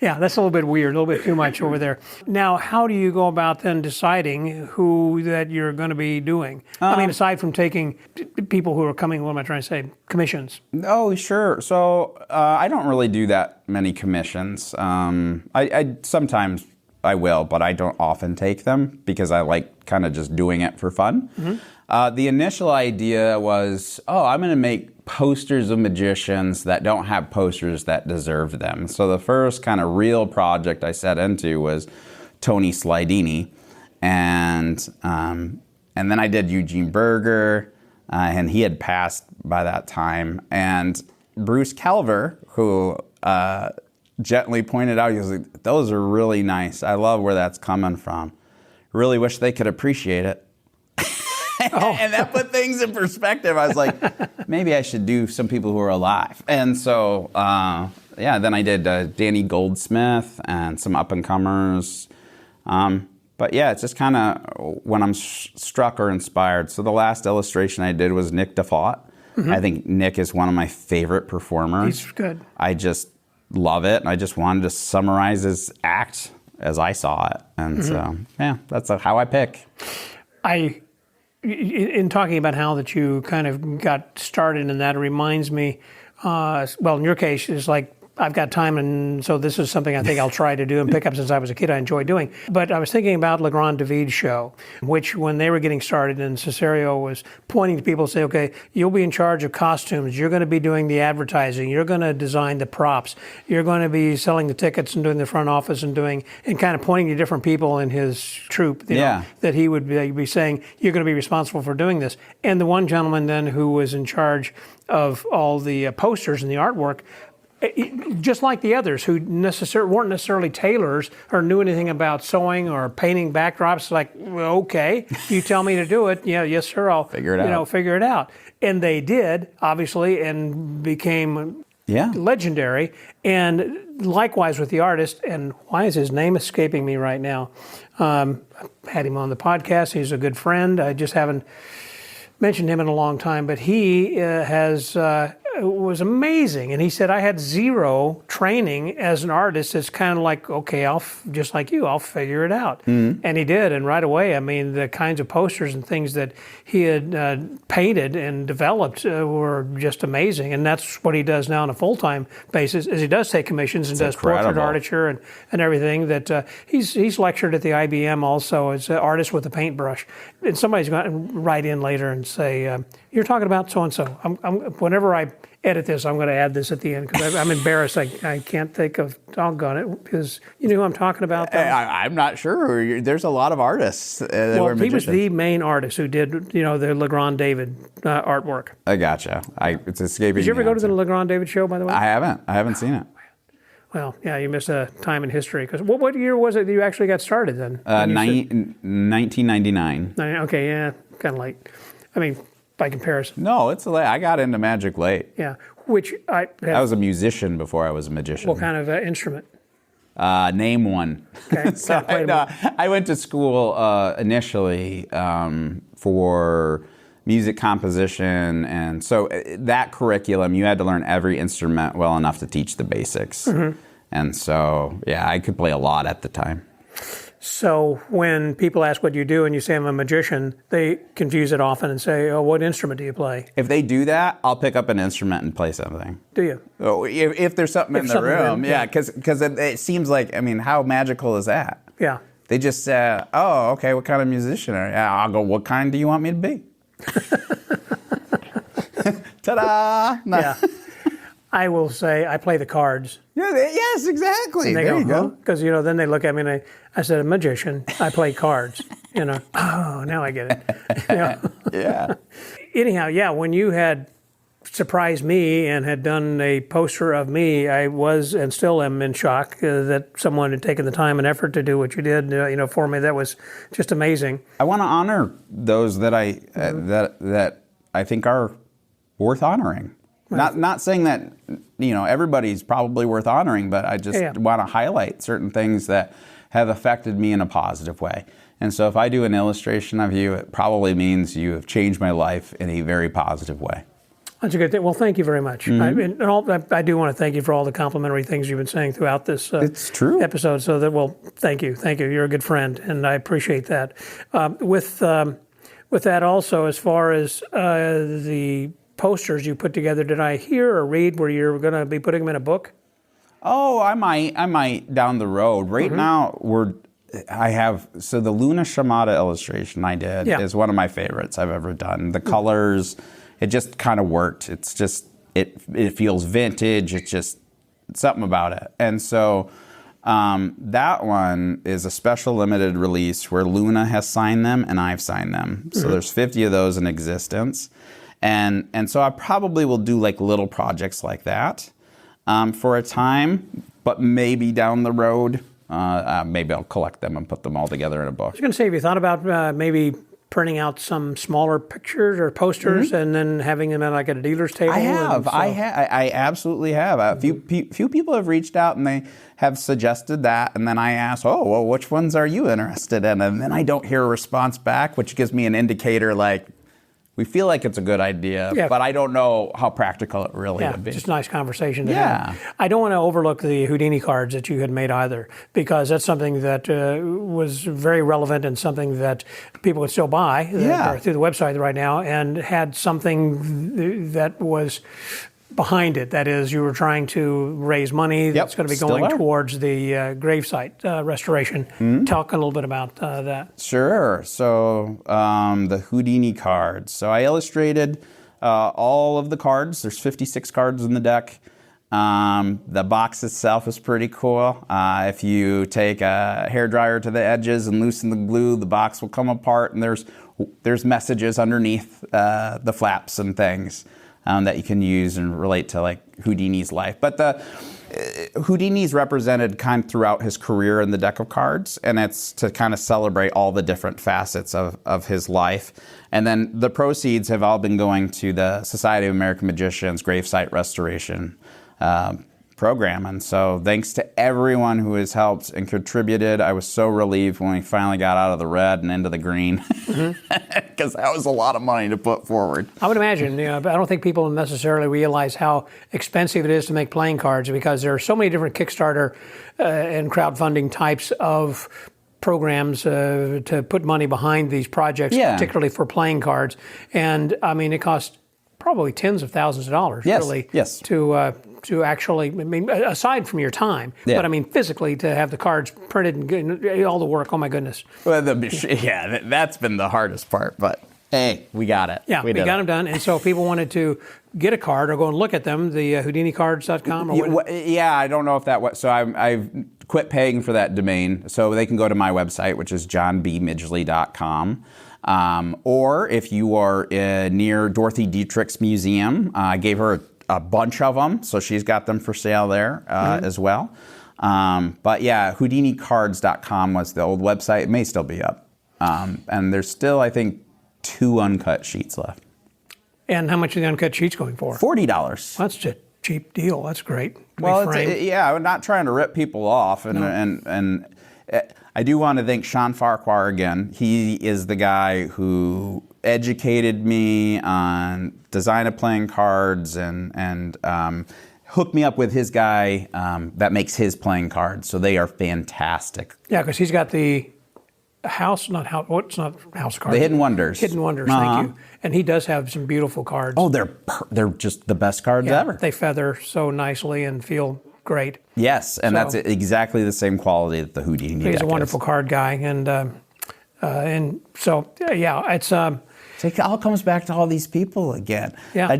Yeah, that's a little bit weird, a little bit too much over there. Now, how do you go about then deciding who that you're going to be doing? I mean, aside from taking people who are coming, what am I trying to say, commissions? Oh, sure. So I don't really do that many commissions. I sometimes I will, but I don't often take them because I like kind of just doing it for fun. The initial idea was, I'm going to make posters of magicians that don't have posters that deserve them. So the first kind of real project I set into was Tony Slidini, and then I did Eugene Berger, and he had passed by that time. And Bruce Calver, who gently pointed out, he was like, "Those are really nice. I love where that's coming from. Really wish they could appreciate it." And that put things in perspective. I was like, maybe I should do some people who are alive. And so, then I did Danny Goldsmith and some up-and-comers. But yeah, it's just kind of when I'm struck or inspired. So the last illustration I did was Nick Default. I think Nick is one of my favorite performers. He's good. I just love it. And I just wanted to summarize his act as I saw it. And so, yeah, that's how I pick. In talking about how that you kind of got started in that, it reminds me, in your case, it's like I've got time, and so this is something I think I'll try to do and pick up since I was a kid. I enjoy doing. But I was thinking about Legrand David's show, which when they were getting started, and Cesario was pointing to people, say, okay, you'll be in charge of costumes. You're going to be doing the advertising. You're going to design the props. You're going to be selling the tickets and doing the front office and kind of pointing to different people in his troupe, know, that he would be saying, you're going to be responsible for doing this. And the one gentleman then who was in charge of all the posters and the artwork, just like the others who weren't necessarily tailors or knew anything about sewing or painting backdrops, like, well, okay, you tell me to do it. Yeah, yes, sir, I'll figure it out. And they did, obviously, and became legendary. And likewise with the artist, and why is his name escaping me right now? I had him on the podcast. He's a good friend. I just haven't mentioned him in a long time, but he was amazing. And he said, I had zero training as an artist. It's kind of like, okay, just like you, I'll figure it out. And he did. And right away, I mean, the kinds of posters and things that he had painted and developed were just amazing. And that's what he does now on a full-time basis, is he does take commissions and does portrait architecture and everything. That he's lectured at the IBM also as an artist with a paintbrush. And somebody's going to write in later and say, you're talking about so-and-so. Whenever I edit this, I'm going to add this at the end because I'm embarrassed. I can't think of, doggone it, because you know who I'm talking about? I'm not sure. There's a lot of artists that were magicians. He was the main artist who did, the Legrand David artwork. I gotcha. It's escaping. Did you ever go to the Legrand David show, by the way? I haven't seen it. Well, yeah, you missed a time in history. Because what year was it that you actually got started then? 1999. Okay, yeah, kind of late. I mean, by comparison. No, it's late. I got into magic late. Yeah, which I was a musician before I was a magician. What kind of instrument? Name one. Okay. So I went to school initially for music composition, and so that curriculum, you had to learn every instrument well enough to teach the basics. And so, yeah, I could play a lot at the time. So when people ask what you do and you say I'm a magician, they confuse it often and say, oh, what instrument do you play? If they do that, I'll pick up an instrument and play something. Do you? Oh, if there's something in the room, yeah, because it seems like, I mean, how magical is that? Yeah. They just say, oh, okay, what kind of musician are you? I'll go, what kind do you want me to be? Ta-da! No. Yeah. I will say I play the cards. Yeah, yes, exactly. And they there go, you go. Because, then they look at me and I said, a magician. I play cards. Oh, now I get it. Yeah. Anyhow, yeah, when you had surprised me and had done a poster of me, I was and still am in shock that someone had taken the time and effort to do what you did, for me. That was just amazing. I want to honor those that that I think are worth honoring. Not saying that everybody's probably worth honoring, but I just want to highlight certain things that have affected me in a positive way. And so if I do an illustration of you, it probably means you have changed my life in a very positive way. That's a good thing. Well, thank you very much. I do want to thank you for all the complimentary things you've been saying throughout this it's true. episode. So thank you. You're a good friend, and I appreciate that. With that also, as far as the posters you put together, did I hear or read where you're going to be putting them in a book? Oh, I might down the road. Right now, the Luna Shimada illustration I did is one of my favorites I've ever done. The colors it just kind of worked. It's just, it feels vintage. It's just something about it. And so that one is a special limited release where Luna has signed them and I've signed them. So there's 50 of those in existence. And so I probably will do like little projects like that for a time, but maybe down the road, maybe I'll collect them and put them all together in a book. I was going to say, have you thought about maybe printing out some smaller pictures or posters and then having them at like at a dealer's table? I have. I absolutely have. A few people have reached out and they have suggested that. And then I ask, oh, well, which ones are you interested in? And then I don't hear a response back, which gives me an indicator like, we feel like it's a good idea, but I don't know how practical it really would be. Just a nice conversation to have. I don't want to overlook the Houdini cards that you had made either, because that's something that was very relevant and something that people could still buy through the website right now, and had something that was behind it. That is, you were trying to raise money that's going to be going towards the gravesite restoration. Talk a little bit about that. Sure. So the Houdini cards. So I illustrated all of the cards. There's 56 cards in the deck. The box itself is pretty cool. If you take a hairdryer to the edges and loosen the glue, the box will come apart, and there's messages underneath the flaps and things that you can use and relate to like Houdini's life. But the Houdini's represented kind of throughout his career in the deck of cards, and it's to kind of celebrate all the different facets of his life. And then the proceeds have all been going to the Society of American Magicians gravesite restoration program. And so thanks to everyone who has helped and contributed. I was so relieved when we finally got out of the red and into the green, because that was a lot of money to put forward. I would imagine, but I don't think people necessarily realize how expensive it is to make playing cards, because there are so many different Kickstarter and crowdfunding types of programs to put money behind these projects, particularly for playing cards. And I mean, it costs probably tens of thousands of dollars, really, to actually, I mean, aside from your time, but I mean, physically to have the cards printed and all the work. Oh my goodness. Well, that's been the hardest part, but hey, we got it. Yeah, we got them done. And so if people wanted to get a card or go and look at them, the HoudiniCards.com or what? Yeah, I don't know if that was, so I've quit paying for that domain, so they can go to my website, which is johnbmidgley.com. Or if you are near Dorothy Dietrich's museum, I gave her a bunch of them, so she's got them for sale there as well. But yeah, HoudiniCards.com was the old website. It may still be up. And there's still, I think, 2 uncut sheets left. And how much are the uncut sheets going for? $40. That's a cheap deal. That's great. Well, I'm not trying to rip people off, and I do want to thank Sean Farquhar again. He is the guy who educated me on design of playing cards and hooked me up with his guy that makes his playing cards. So they are fantastic. Yeah, because he's got the house cards. The Hidden Wonders. Hidden Wonders, thank you. And he does have some beautiful cards. Oh, they're just the best cards ever. They feather so nicely and feel great. Yes, and that's exactly the same quality that the Houdini deck is. He's a wonderful card guy, and so it's. It all comes back to all these people again. Yeah.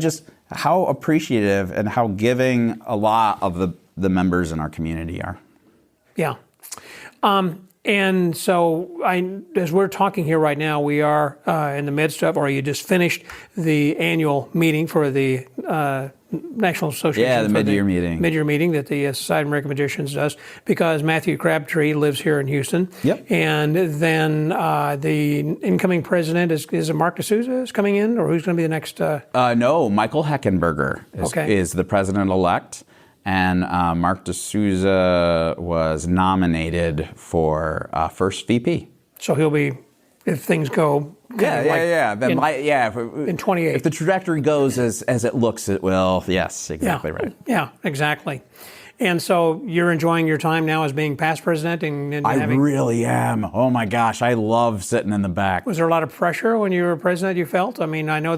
How appreciative and how giving a lot of the members in our community are. Yeah. And so, as we're talking here right now, we are in the midst of, or you just finished the annual meeting for the National Association. Yeah, the mid-year meeting. Mid-year meeting that the Society of American Magicians does, because Matthew Crabtree lives here in Houston. Yep. And then the incoming president is Mark D'Souza is coming in, or who's going to be the next? No, Michael Heckenberger is the president-elect. And Mark D'Souza was nominated for first VP. So he'll be, if things go in 28. If the trajectory goes as it looks, it will. Yes, exactly right. Yeah, exactly. And so you're enjoying your time now as being past president? And I really am. Oh my gosh, I love sitting in the back. Was there a lot of pressure when you were president, you felt? I mean, I know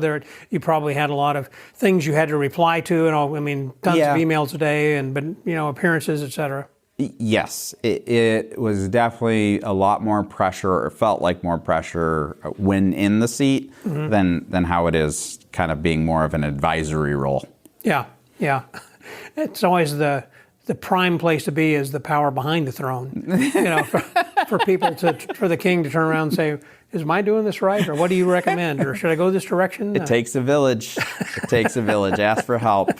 you probably had a lot of things you had to reply to, and tons of emails a day, but appearances, et cetera. Yes, it was definitely a lot more pressure, or felt like more pressure when in the seat than how it is kind of being more of an advisory role. Yeah, yeah. It's always the prime place to be is the power behind the throne. For people for the king to turn around and say, "Am I doing this right, or what do you recommend, or should I go this direction?" It takes a village. It takes a village. Ask for help.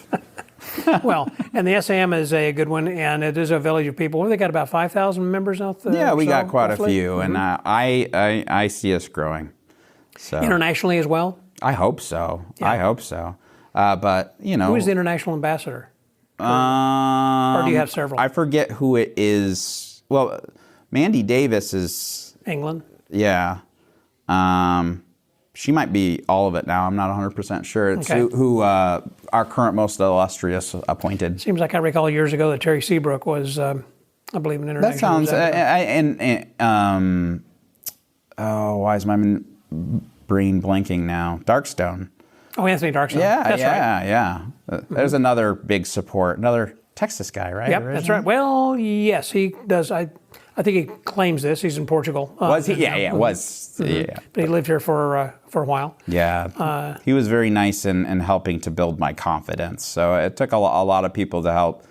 Well, and the SAM is a good one, and it is a village of people. They got about 5,000 members out there. Yeah, we got quite roughly? a few, and I see us growing. So Internationally as well? I hope so. Yeah. I hope so. But Who is the international ambassador? Or do you have several? I forget who it is. Well, Mandy Davis is England? Yeah. She might be all of it now. I'm not 100% sure. It's Okay. who our current most illustrious appointed. Seems like I recall years ago that Terry Seabrook was, I believe, an international That sounds. ambassador. Why is my brain blanking now? Darkstone. Oh, Anthony Darkstone. Yeah, That's right. yeah. There's another big support. Another Texas guy, right? Yep, originally? that's right. Well, yes, he does. I think he claims this. He's in Portugal. Was he? Yeah, was. Yeah. But he lived here for a while. Yeah. He was very nice in helping to build my confidence. So it took a lot of people to help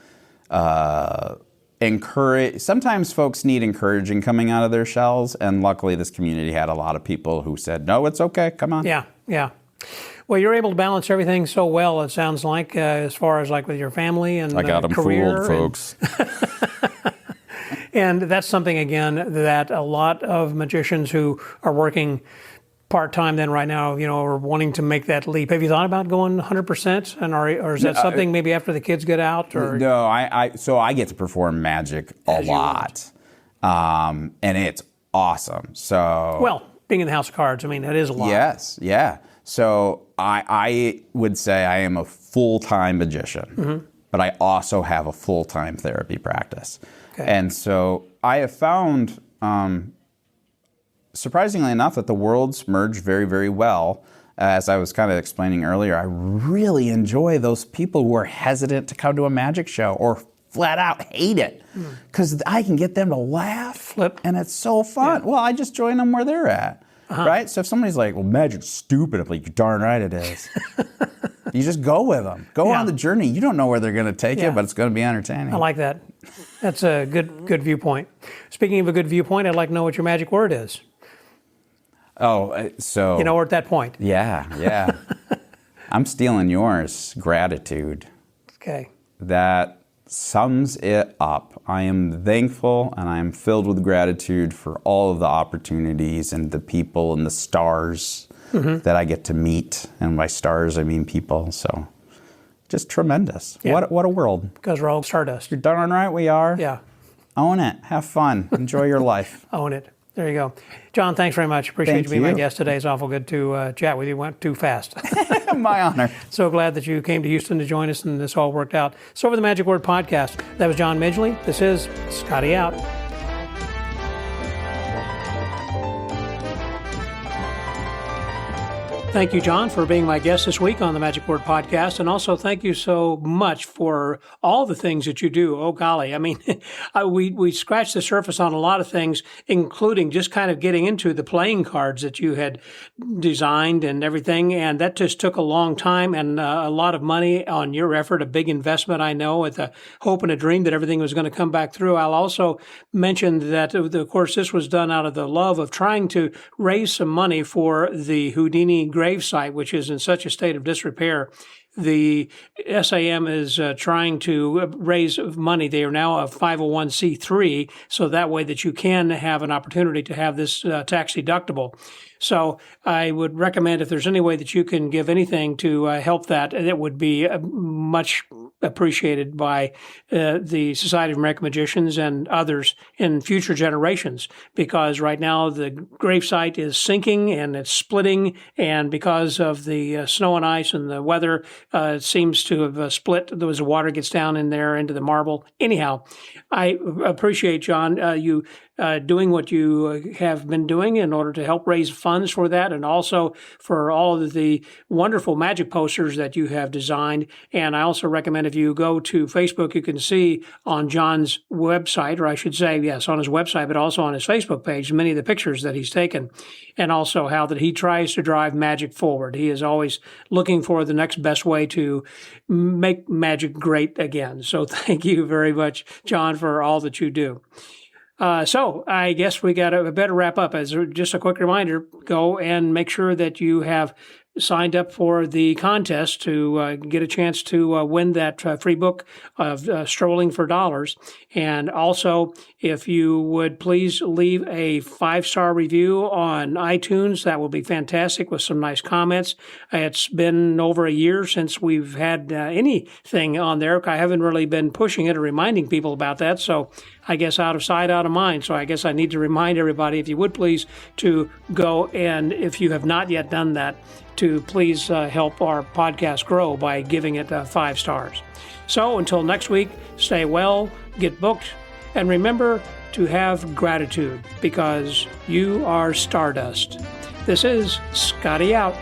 encourage. Sometimes folks need encouraging coming out of their shells. And luckily, this community had a lot of people who said, no, it's okay. Come on. Yeah, yeah. Well, you're able to balance everything so well, it sounds like, as far as like with your family and I got them career. fooled, folks. And that's something, again, that a lot of magicians who are working part-time then right now, are wanting to make that leap. Have you thought about going 100%? Or is that something maybe after the kids get out? Or? No, so I get to perform magic a lot. And it's awesome. So Well, being in the House of Cards, it is a lot. Yes, yeah. So I would say I am a full-time magician, but I also have a full-time therapy practice. Okay. And so I have found, surprisingly enough, that the worlds merge very, very well. As I was kind of explaining earlier, I really enjoy those people who are hesitant to come to a magic show or flat out hate it because I can get them to laugh. Flip. And it's so fun. Yeah. Well, I just join them where they're at. Right? So if somebody's like, well, magic's stupid, I'm like, you're darn right it is. You just go with them. Go on the journey. You don't know where they're going to take you, but it's going to be entertaining. I like that. That's a good viewpoint. Speaking of a good viewpoint, I'd like to know what your magic word is. Oh, so... We're at that point. Yeah. I'm stealing yours. Gratitude. Okay. That sums it up. I am thankful and I am filled with gratitude for all of the opportunities and the people and the stars that I get to meet. And by stars, I mean people. So just tremendous. Yeah. What a world. Because we're all stardust. You're darn right we are. Yeah. Own it. Have fun. Enjoy your life. Own it. There you go. John, thanks very much. Appreciate Thank you being my you. guest today. It's awful good to chat with you. Went too fast. My honor. So glad that you came to Houston to join us and this all worked out. So for the Magic Word Podcast, that was John Midgley. This is Scotty out. Thank you, John, for being my guest this week on the Magic Word Podcast. And also thank you so much for all the things that you do. Oh, golly. We scratched the surface on a lot of things, including just kind of getting into the playing cards that you had designed and everything. And that just took a long time and a lot of money on your effort, a big investment, I know, with a hope and a dream that everything was going to come back through. I'll also mention that, of course, this was done out of the love of trying to raise some money for the Houdini grave site, which is in such a state of disrepair. The SAM is trying to raise money. They are now a 501c3, so that way that you can have an opportunity to have this tax deductible. So I would recommend if there's any way that you can give anything to help that, it would be much appreciated by the Society of American Magicians and others in future generations, because right now the gravesite is sinking and it's splitting, and because of the snow and ice and the weather, it seems to have split. As the water gets down in there into the marble. Anyhow, I appreciate, John, you doing what you have been doing in order to help raise funds for that, and also for all of the wonderful magic posters that you have designed. And I also recommend if you go to Facebook, you can see on John's website, or I should say, yes, on his website, but also on his Facebook page, many of the pictures that he's taken, and also how that he tries to drive magic forward. He is always looking for the next best way to make magic great again. So thank you very much, John, for all that you do. So I guess we got to better wrap up. As just a quick reminder, go and make sure that you have signed up for the contest to get a chance to win that free book of Strolling for Dollars. And also, if you would please leave a 5-star review on iTunes, that would be fantastic, with some nice comments. It's been over a year since we've had anything on there. I haven't really been pushing it or reminding people about that, so I guess out of sight, out of mind. So I guess I need to remind everybody, if you would please, to go, and if you have not yet done that, to please help our podcast grow by giving it 5 stars. So until next week, stay well, get booked, and remember to have gratitude, because you are stardust. This is Scotty out.